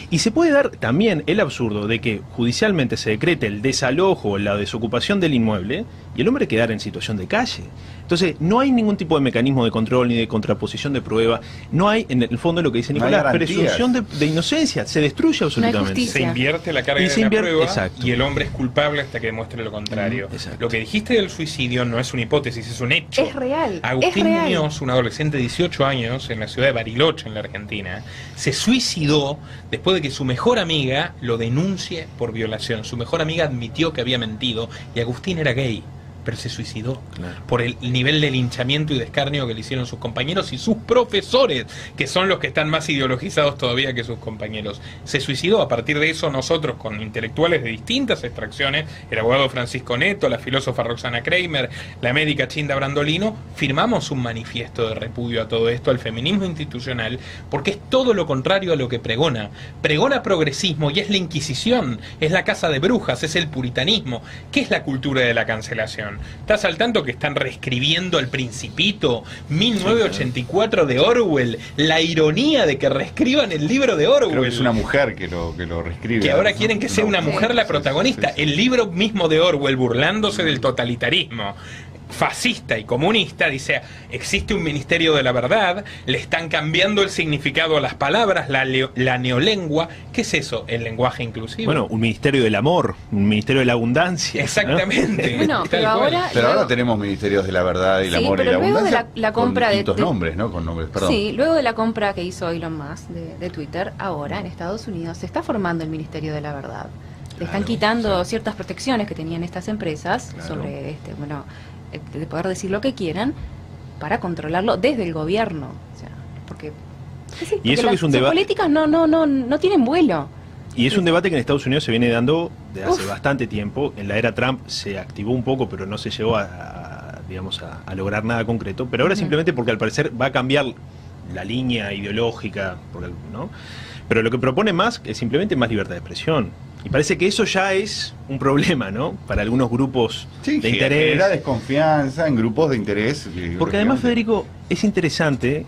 Y se puede dar también el absurdo de que judicialmente se decrete el desalojo o la desocupación del inmueble y el hombre quedara en situación de calle. Entonces, no hay ningún tipo de mecanismo de control ni de contraposición de prueba. No hay, en el fondo, lo que dice Nicolás, presunción de inocencia. Se destruye absolutamente. Se invierte la carga de la prueba, exacto, y el hombre es culpable hasta que demuestre lo contrario. Lo que dijiste del suicidio no es una hipótesis, es un hecho. Es real. Agustín Muñoz, un adolescente de 18 años en la ciudad de Bariloche, en la Argentina, se suicidó después de que su mejor amiga lo denuncie por violación. Su mejor amiga admitió que había mentido y Agustín era gay, pero se suicidó por el nivel de linchamiento y de escarnio que le hicieron sus compañeros y sus profesores, que son los que están más ideologizados todavía que sus compañeros. Se suicidó. A partir de eso, nosotros, con intelectuales de distintas extracciones, el abogado Francisco Neto, la filósofa Roxana Kramer, la médica Chinda Brandolino, firmamos un manifiesto de repudio a todo esto, al feminismo institucional, porque es todo lo contrario a lo que pregona. Pregona progresismo y es la Inquisición, es la casa de brujas, es el puritanismo. ¿Qué es la cultura de la cancelación? ¿Estás al tanto que están reescribiendo El Principito, 1984 de Orwell? La ironía de que reescriban el libro de Orwell. Creo que es una mujer que lo reescribe. Que ahora quieren que sea una mujer la protagonista. El libro mismo de Orwell, burlándose del totalitarismo fascista y comunista, dice, existe un ministerio de la verdad, le están cambiando el significado a las palabras, la neolengua. ¿Qué es eso? El lenguaje inclusivo. Bueno, un ministerio del amor, un ministerio de la abundancia. Exactamente. Bueno, pero ahora tenemos ministerios de la verdad y el amor y la abundancia. Luego de la compra con distintos nombres, ¿no? Con nombres, perdón. Sí, luego de la compra que hizo Elon Musk de Twitter, ahora en Estados Unidos se está formando el ministerio de la verdad. Le están quitando ciertas protecciones que tenían estas empresas sobre de poder decir lo que quieran para controlarlo desde el gobierno, o sea, porque y eso que es un debate, políticas no tienen vuelo. Y es un debate que en Estados Unidos se viene dando de hace bastante tiempo. En la era Trump se activó un poco, pero no se llegó a lograr nada concreto. Pero ahora simplemente porque al parecer va a cambiar la línea ideológica, ¿no? Pero lo que propone Musk es simplemente más libertad de expresión. Y parece que eso ya es un problema, ¿no? Para algunos grupos de interés. Genera desconfianza en grupos de interés. Porque además, Federico, es interesante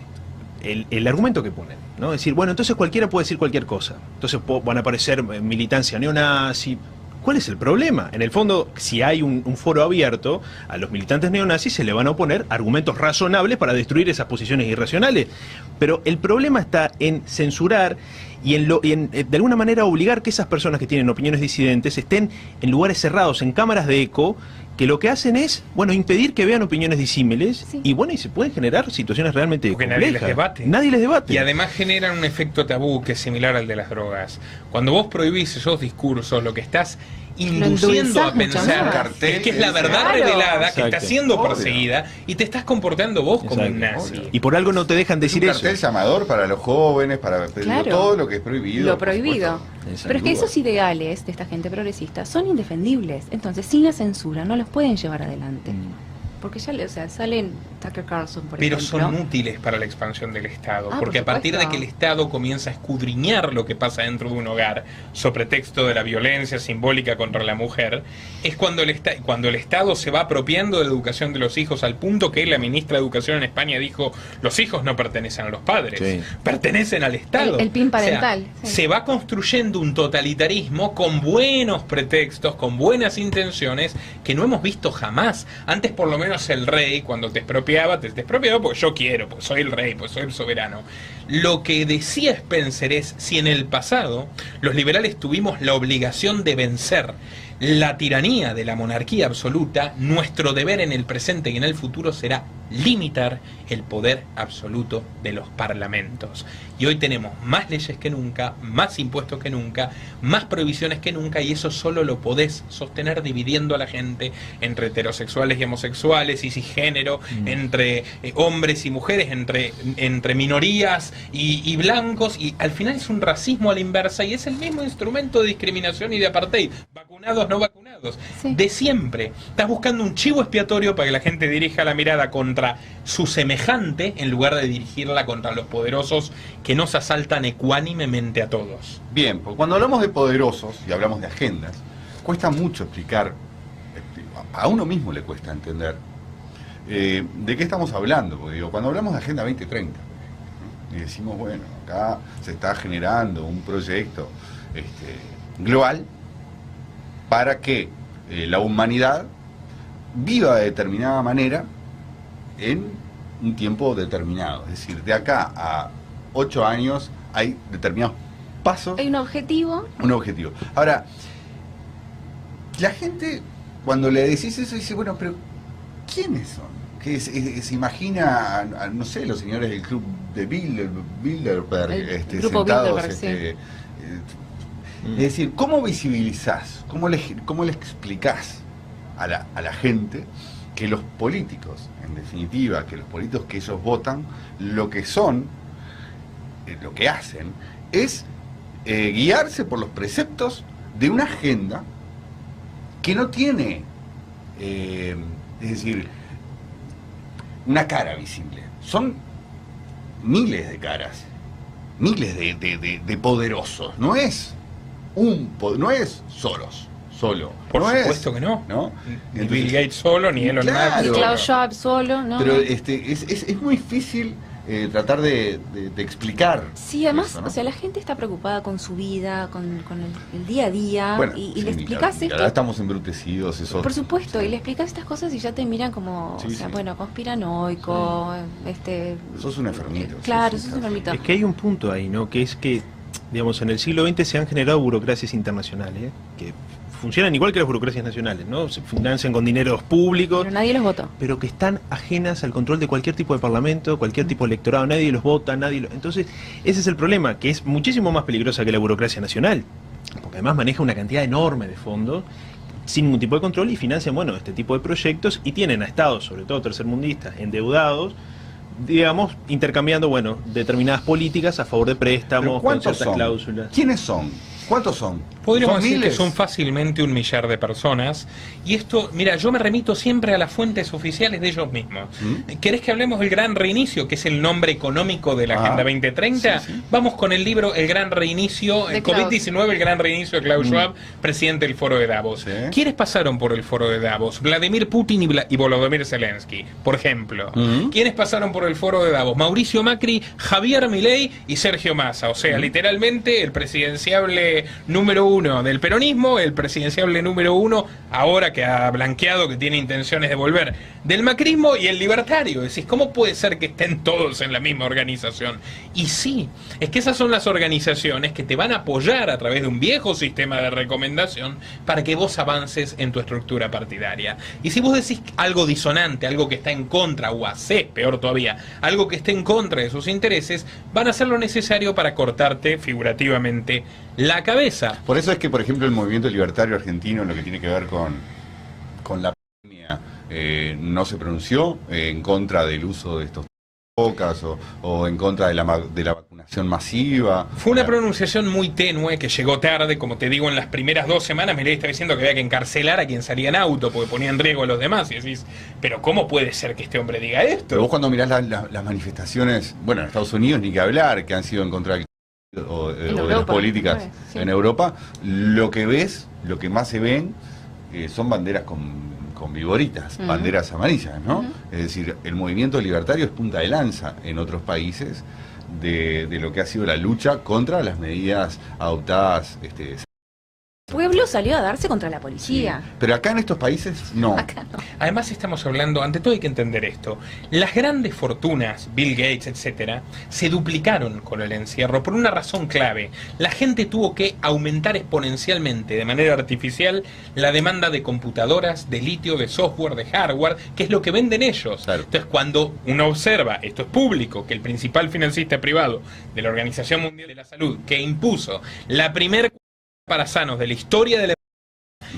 el argumento que ponen, ¿no? Es decir, bueno, entonces cualquiera puede decir cualquier cosa. Entonces van a aparecer militancia neonazi. ¿Cuál es el problema? En el fondo, si hay un foro abierto, a los militantes neonazis se le van a oponer argumentos razonables para destruir esas posiciones irracionales. Pero el problema está en censurar y en de alguna manera obligar que esas personas que tienen opiniones disidentes estén en lugares cerrados, en cámaras de eco, que lo que hacen es, impedir que vean opiniones disímiles, y se pueden generar situaciones realmente complejas. Nadie les debate. Y además generan un efecto tabú que es similar al de las drogas. Cuando vos prohibís esos discursos, lo que estás induciendo a pensar es que es la verdad revelada, que está siendo perseguida, y te estás comportando vos como un nazi. Y por algo no te dejan decir eso. Es un cartel llamador para los jóvenes, para todo lo que es prohibido. Lo prohibido. Pero es que esos ideales de esta gente progresista son indefendibles. Entonces, sin la censura no los pueden llevar adelante. porque ya, o sea, salen Tucker Carlson, por pero ejemplo. son útiles para la expansión del Estado, porque a por partir de que el Estado comienza a escudriñar lo que pasa dentro de un hogar, sobre pretexto de la violencia simbólica contra la mujer, es cuando el Estado se va apropiando de la educación de los hijos, al punto que la ministra de Educación en España dijo, los hijos no pertenecen a los padres, pertenecen al Estado. El PIN parental. O sea, se va construyendo un totalitarismo con buenos pretextos, con buenas intenciones, que no hemos visto jamás. Antes, por lo menos, el rey, cuando te expropiaba porque yo quiero, porque soy el rey, porque soy el soberano. Lo que decía Spencer es, si en el pasado los liberales tuvimos la obligación de vencer la tiranía de la monarquía absoluta, nuestro deber en el presente y en el futuro será limitar el poder absoluto de los parlamentos. Y hoy tenemos más leyes que nunca, más impuestos que nunca, más prohibiciones que nunca, y eso solo lo podés sostener dividiendo a la gente entre heterosexuales y homosexuales y cisgénero, entre hombres y mujeres, entre minorías y blancos, y al final es un racismo a la inversa, y es el mismo instrumento de discriminación y de apartheid, vacunados, no vacunados, de siempre. Estás buscando un chivo expiatorio para que la gente dirija la mirada contra su semejante en lugar de dirigirla contra los poderosos que nos asaltan ecuánimemente a todos. Bien, porque cuando hablamos de poderosos y hablamos de agendas, cuesta mucho explicar, a uno mismo le cuesta entender de qué estamos hablando, porque digo, cuando hablamos de Agenda 2030 y decimos, bueno, acá se está generando un proyecto global para que la humanidad viva de determinada manera en un tiempo determinado. Es decir, de acá a 8 años hay determinados pasos. Hay un objetivo. Un objetivo. Ahora, la gente, cuando le decís eso, dice, bueno, pero ¿quiénes son? Que se imagina, no sé, los señores del club de Bilderberg, grupo sentados, Bilderberg, sí. Es decir, ¿cómo visibilizás? ¿Cómo le explicás a la gente que los políticos, en definitiva, que los políticos que ellos votan, lo que son, lo que hacen, es guiarse por los preceptos de una agenda que no tiene, es decir, una cara visible? Son miles de caras, miles de poderosos. No es Soros solo. Por no supuesto es, que no. Entonces, Ni Bill Gates solo, ni Elon Musk. Ni Klaus Schwab solo, ¿no? Pero es muy difícil tratar de explicar. Sí, además, eso, ¿no? o sea, la gente está preocupada con su vida, con el día a día, Bueno, y sí, le explicas esto. ahora estamos embrutecidos, eso. Por supuesto, sí. y le explicas estas cosas y ya te miran como, Sí, o sea, sí. bueno, conspiranoico, Sos un enfermito. Claro, sí, sos un enfermito. Es que hay un punto ahí, ¿no? Que es que, digamos, en el siglo XX se han generado burocracias internacionales que funcionan igual que las burocracias nacionales, ¿no? Se financian con dineros públicos, Pero nadie los votó. pero que están ajenas al control de cualquier tipo de parlamento, cualquier tipo de electorado, nadie los vota, Entonces, ese es el problema, que es muchísimo más peligrosa que la burocracia nacional, porque además maneja una cantidad enorme de fondos sin ningún tipo de control y financian, bueno, este tipo de proyectos y tienen a estados, sobre todo tercermundistas, endeudados, digamos, intercambiando, bueno, determinadas políticas a favor de préstamos, con ciertas cláusulas. ¿Quiénes son? ¿Cuántos son? Podríamos ¿Son decir miles? que son fácilmente 1 millar de personas. Y esto, mira, yo me remito siempre a las fuentes oficiales de ellos mismos. ¿Querés que hablemos del Gran Reinicio, que es el nombre económico de la Agenda 2030? Sí, sí. Vamos con el libro El Gran Reinicio, De COVID-19, El Gran Reinicio de Klaus Schwab, presidente del Foro de Davos. Sí. ¿Quiénes pasaron por el Foro de Davos? Vladimir Putin y Volodymyr Zelensky, por ejemplo. ¿Quiénes pasaron por el Foro de Davos? Mauricio Macri, Javier Milei y Sergio Massa. O sea, literalmente el presidenciable número 1 del peronismo, el presidenciable número 1, ahora que ha blanqueado que tiene intenciones de volver, del macrismo, y el libertario. Decís, ¿cómo puede ser que estén todos en la misma organización? Y sí, es que esas son las organizaciones que te van a apoyar a través de un viejo sistema de recomendación para que vos avances en tu estructura partidaria. Y si vos decís algo disonante, algo que está en contra, o hacés, peor todavía, algo que esté en contra de sus intereses, van a hacer lo necesario para cortarte figurativamente la cabeza. Por eso es que, por ejemplo, el movimiento libertario argentino, en lo que tiene que ver con la pandemia, no se pronunció en contra del uso de estos o en contra de la vacunación masiva. Fue una pronunciación muy tenue que llegó tarde, como te digo, en las primeras 2 semanas Milei estaba diciendo que había que encarcelar a quien salía en auto porque ponía en riesgo a los demás y decís, pero ¿cómo puede ser que este hombre diga esto? Pero vos cuando mirás las manifestaciones, bueno, en Estados Unidos ni que hablar, que han sido en contra del o de las políticas en Europa, lo que ves, lo que más se ven son banderas con vigoritas, banderas amarillas, ¿no? Es decir, el movimiento libertario es punta de lanza en otros países de lo que ha sido la lucha contra las medidas adoptadas. El pueblo salió a darse contra la policía. Sí, pero acá en estos países no. Acá no. Además estamos hablando, ante todo hay que entender esto, las grandes fortunas, Bill Gates, etcétera, se duplicaron con el encierro por una razón clave. La gente tuvo que aumentar exponencialmente, de manera artificial, la demanda de computadoras, de litio, de software, de hardware, que es lo que venden ellos. Claro. Entonces cuando uno observa, esto es público, que el principal financista privado de la Organización Mundial de la Salud, que impuso la primera para sanos de la historia de la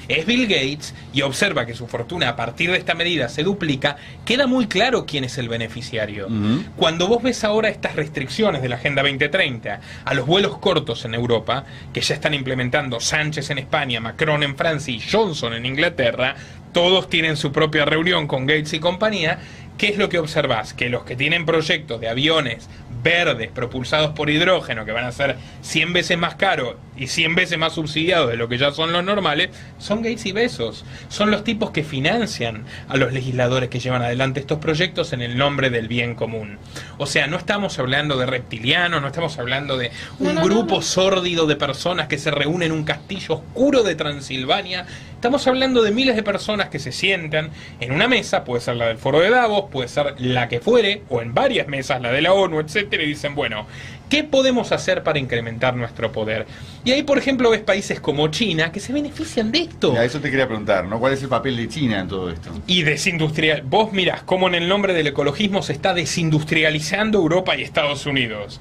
es Bill Gates, y observa que su fortuna a partir de esta medida se duplica, queda muy claro quién es el beneficiario. Cuando vos ves ahora estas restricciones de la Agenda 2030 a los vuelos cortos en Europa, que ya están implementando Sánchez en España, Macron en Francia y Johnson en Inglaterra, todos tienen su propia reunión con Gates y compañía. ¿Qué es lo que observás? Que los que tienen proyectos de aviones verdes propulsados por hidrógeno, que van a ser 100 veces más caros y 100 veces más subsidiados de lo que ya son los normales, son Gates y Bezos. Son los tipos que financian a los legisladores que llevan adelante estos proyectos en el nombre del bien común. O sea, no estamos hablando de reptilianos, no estamos hablando de un grupo sórdido de personas que se reúnen en un castillo oscuro de Transilvania. Estamos hablando de miles de personas que se sientan en una mesa, puede ser la del Foro de Davos, puede ser la que fuere, o en varias mesas, la de la ONU, etcétera, y dicen, bueno, ¿qué podemos hacer para incrementar nuestro poder? Y ahí, por ejemplo, ves países como China que se benefician de esto. Y a eso te quería preguntar, ¿no? ¿Cuál es el papel de China en todo esto? Y desindustrial. Vos mirás cómo en el nombre del ecologismo se está desindustrializando Europa y Estados Unidos.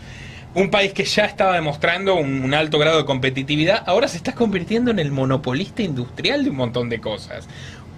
Un país que ya estaba demostrando un alto grado de competitividad, ahora se está convirtiendo en el monopolista industrial de un montón de cosas.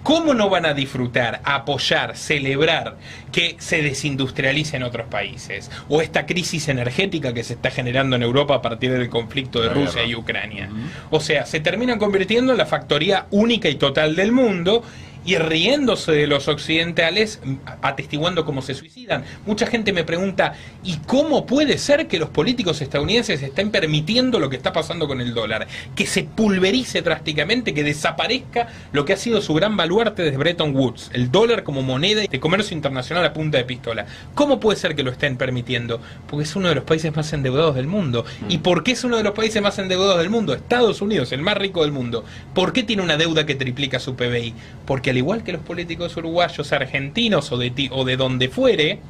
¿Cómo no van a disfrutar, apoyar, celebrar que se desindustrialice en otros países? O esta crisis energética que se está generando en Europa a partir del conflicto de Rusia y Ucrania. O sea, se terminan convirtiendo en la factoría única y total del mundo y riéndose de los occidentales, atestiguando cómo se suicidan. Mucha gente me pregunta, ¿y cómo puede ser que los políticos estadounidenses estén permitiendo lo que está pasando con el dólar? Que se pulverice drásticamente, que desaparezca lo que ha sido su gran baluarte desde Bretton Woods, el dólar como moneda de comercio internacional a punta de pistola. ¿Cómo puede ser que lo estén permitiendo? Porque es uno de los países más endeudados del mundo. ¿Y por qué es uno de los países más endeudados del mundo? Estados Unidos, el más rico del mundo. ¿Por qué tiene una deuda que triplica su PBI? Porque al igual que los políticos uruguayos, argentinos o de donde fuere,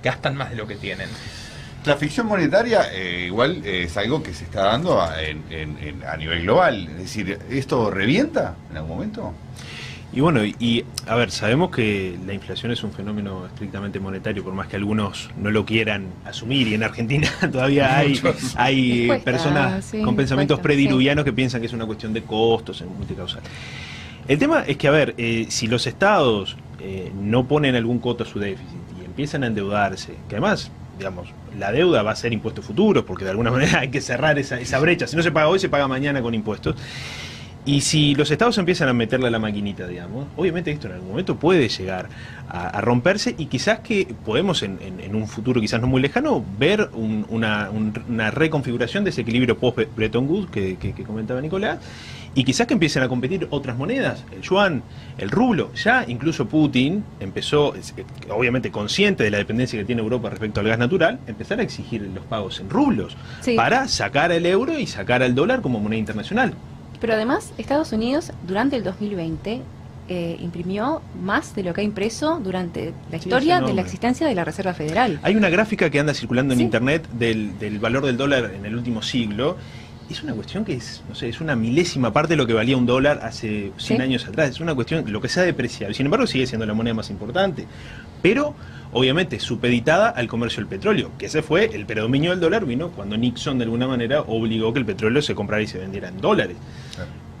gastan más de lo que tienen. La ficción monetaria igual es algo que se está dando a nivel global. Es decir, ¿esto revienta en algún momento? Y bueno, a ver, sabemos que la inflación es un fenómeno estrictamente monetario, por más que algunos no lo quieran asumir, y en Argentina todavía hay personas con pensamientos prediluvianos que piensan que es una cuestión de costos, en multicausal. El tema es que, a ver, si los estados no ponen algún coto a su déficit y empiezan a endeudarse, que además, digamos, la deuda va a ser impuestos futuros, porque de alguna manera hay que cerrar esa brecha. Si no se paga hoy, se paga mañana con impuestos. Y si los estados empiezan a meterle a la maquinita, digamos, obviamente esto en algún momento puede llegar a romperse, y quizás que podemos en un futuro quizás no muy lejano ver una reconfiguración de ese equilibrio post-Bretton Woods que comentaba Nicolás, y quizás que empiecen a competir otras monedas, el yuan, el rublo. Ya incluso Putin empezó, obviamente consciente de la dependencia que tiene Europa respecto al gas natural, empezar a exigir los pagos en rublos para sacar al euro y sacar al dólar como moneda internacional. Pero además, Estados Unidos durante el 2020 imprimió más de lo que ha impreso durante la historia de la existencia de la Reserva Federal. Hay una gráfica que anda circulando en internet del valor del dólar en el último siglo. Es una cuestión que es, no sé, es una milésima parte de lo que valía un dólar hace 100 años atrás. Es una cuestión, lo que se ha depreciado. Sin embargo, sigue siendo la moneda más importante. Pero, obviamente, supeditada al comercio del petróleo, que ese fue el predominio del dólar, vino cuando Nixon, de alguna manera, obligó que el petróleo se comprara y se vendiera en dólares.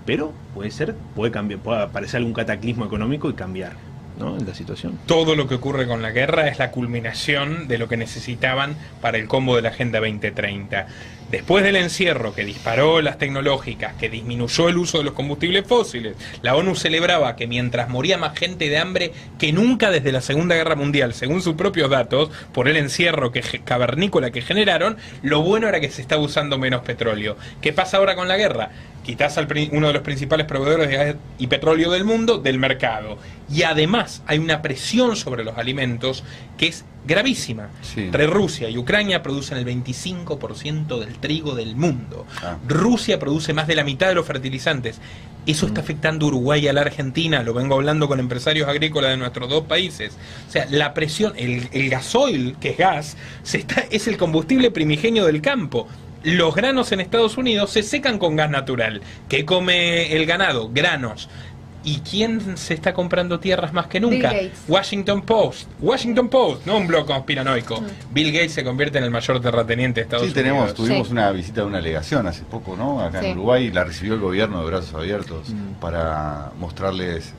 Pero puede cambiar, puede aparecer algún cataclismo económico y cambiar. ¿no?, en la situación. Todo lo que ocurre con la guerra es la culminación de lo que necesitaban para el combo de la Agenda 2030. Después del encierro que disparó las tecnológicas, que disminuyó el uso de los combustibles fósiles, la ONU celebraba que mientras moría más gente de hambre que nunca desde la Segunda Guerra Mundial, según sus propios datos, por el encierro cavernícola que generaron, lo bueno era que se estaba usando menos petróleo. ¿Qué pasa ahora con la guerra? Quitas uno de los principales proveedores de gas y petróleo del mundo del mercado. Y además hay una presión sobre los alimentos que es gravísima. Sí. Entre Rusia y Ucrania producen el 25% del trigo del mundo. Rusia produce más de la mitad de los fertilizantes. Eso está afectando a Uruguay y a la Argentina. Lo vengo hablando con empresarios agrícolas de nuestros dos países. O sea, la presión, el gasoil, que es gas, es el combustible primigenio del campo. Los granos en Estados Unidos se secan con gas natural. ¿Qué come el ganado? Granos. ¿Y quién se está comprando tierras más que nunca? Bill Gates. Washington Post, no un blog conspiranoico. Bill Gates se convierte en el mayor terrateniente de Estados Unidos. Tuvimos una visita de una delegación hace poco, ¿no? Acá en Uruguay, y la recibió el gobierno de brazos abiertos para mostrarles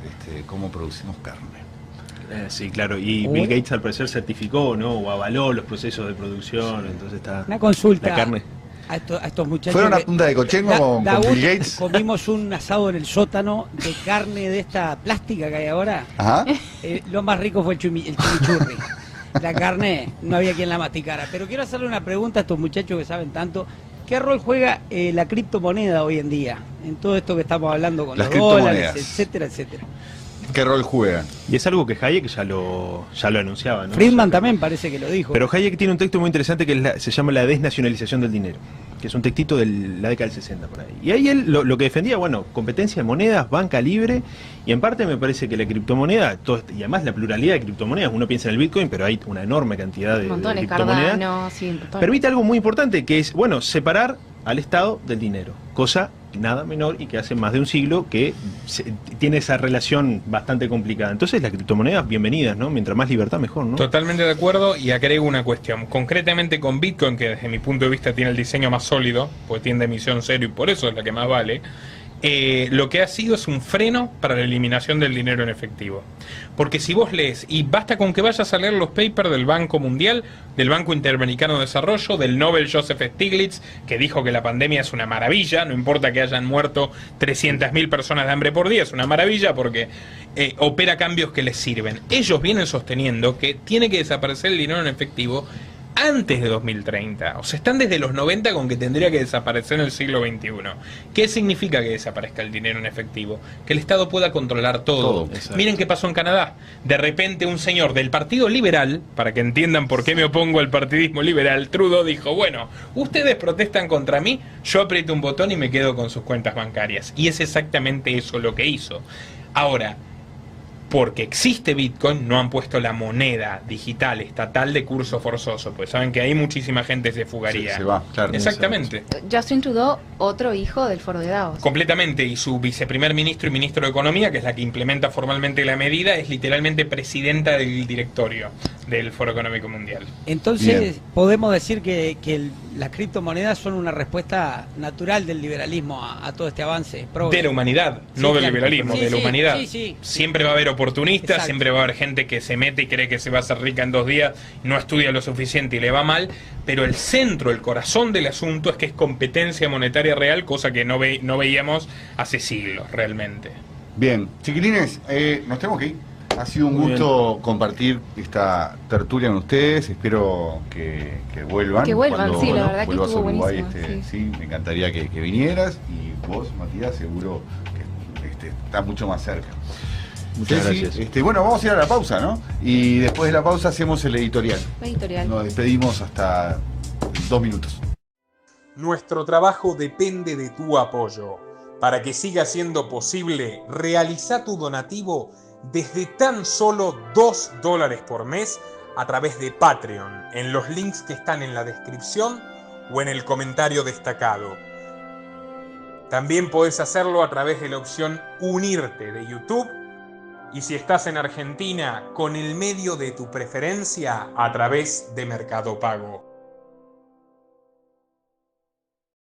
cómo producimos carne. Sí, claro, y Bill Gates al parecer certificó, ¿no?, o avaló los procesos de producción, entonces está... Una consulta. La carne. A estos muchachos. ¿Fueron a Punta de Cochengo con Bill Gates? Comimos un asado en el sótano de carne de esta plástica que hay ahora. Ajá. Lo más rico fue el chimichurri. La carne no había quien la masticara. Pero quiero hacerle una pregunta a estos muchachos que saben tanto. ¿Qué rol juega la criptomoneda hoy en día? En todo esto que estamos hablando con las los dólares, criptomonedas, etcétera, etcétera. ¿Qué rol juegan? Y es algo que Hayek ya lo anunciaba, ¿no? Friedman también parece que lo dijo. Pero Hayek tiene un texto muy interesante que se llama La desnacionalización del dinero, que es un textito de la década del 60 por ahí. Y ahí él lo que defendía, bueno, competencia de monedas, banca libre, y en parte me parece que la criptomoneda, y además la pluralidad de criptomonedas, uno piensa en el Bitcoin, pero hay una enorme cantidad de criptomonedas, permite algo muy importante, que es, bueno, separar al Estado del dinero, cosa nada menor y que hace más de un siglo que tiene esa relación bastante complicada. Entonces las criptomonedas, bienvenidas, ¿no? Mientras más libertad, mejor, ¿no? Totalmente de acuerdo, y agrego una cuestión. Concretamente con Bitcoin, que desde mi punto de vista tiene el diseño más sólido, pues tiene emisión cero y por eso es la que más vale, lo que ha sido es un freno para la eliminación del dinero en efectivo. Porque si vos lees, y basta con que vayas a leer los papers del Banco Mundial, del Banco Interamericano de Desarrollo, del Nobel Joseph Stiglitz, que dijo que la pandemia es una maravilla, no importa que hayan muerto 300.000 personas de hambre por día, es una maravilla porque opera cambios que les sirven. Ellos vienen sosteniendo que tiene que desaparecer el dinero en efectivo antes de 2030, o sea, están desde los 90 con que tendría que desaparecer en el siglo XXI. ¿Qué significa que desaparezca el dinero en efectivo? Que el Estado pueda controlar todo. Miren qué pasó en Canadá. De repente un señor del Partido Liberal, para que entiendan por qué me opongo al partidismo liberal, Trudeau dijo, bueno, ustedes protestan contra mí, yo aprieto un botón y me quedo con sus cuentas bancarias. Y es exactamente eso lo que hizo. Ahora, porque existe Bitcoin, no han puesto la moneda digital estatal de curso forzoso, pues saben que ahí muchísima gente se fugaría. Se va, claro. Exactamente. Justin Trudeau, otro hijo del Foro de Davos. Completamente, y su viceprimer ministro y ministro de Economía, que es la que implementa formalmente la medida, es literalmente presidenta del directorio del Foro Económico Mundial. Entonces, bien, podemos decir que las criptomonedas son una respuesta natural del liberalismo a todo este avance. De la humanidad, Sí, no del claro. liberalismo, Sí, de la sí, humanidad. sí. Siempre va a haber oportunistas, Exacto. siempre va a haber gente que se mete y cree que se va a hacer rica en 2 días, no estudia lo suficiente y le va mal, pero el centro, el corazón del asunto es que es competencia monetaria real, cosa que no veíamos hace siglos realmente. Bien, chiquilines, nos tenemos que ir. Ha sido un gusto compartir esta tertulia con ustedes. Espero que vuelvan. Que vuelvan, cuando, sí, la verdad que vuelvas estuvo a Uruguay, buenísimo, sí, me encantaría que vinieras. Y vos, Matías, seguro que está mucho más cerca. Muchas Ceci, gracias. bueno, vamos a ir a la pausa, ¿no? Y después de la pausa hacemos el editorial. Editorial. Nos despedimos hasta 2 minutos. Nuestro trabajo depende de tu apoyo. Para que siga siendo posible, realiza tu donativo desde tan solo $2 por mes a través de Patreon, en los links que están en la descripción o en el comentario destacado. También podés hacerlo a través de la opción Unirte de YouTube, y si estás en Argentina, con el medio de tu preferencia a través de Mercado Pago.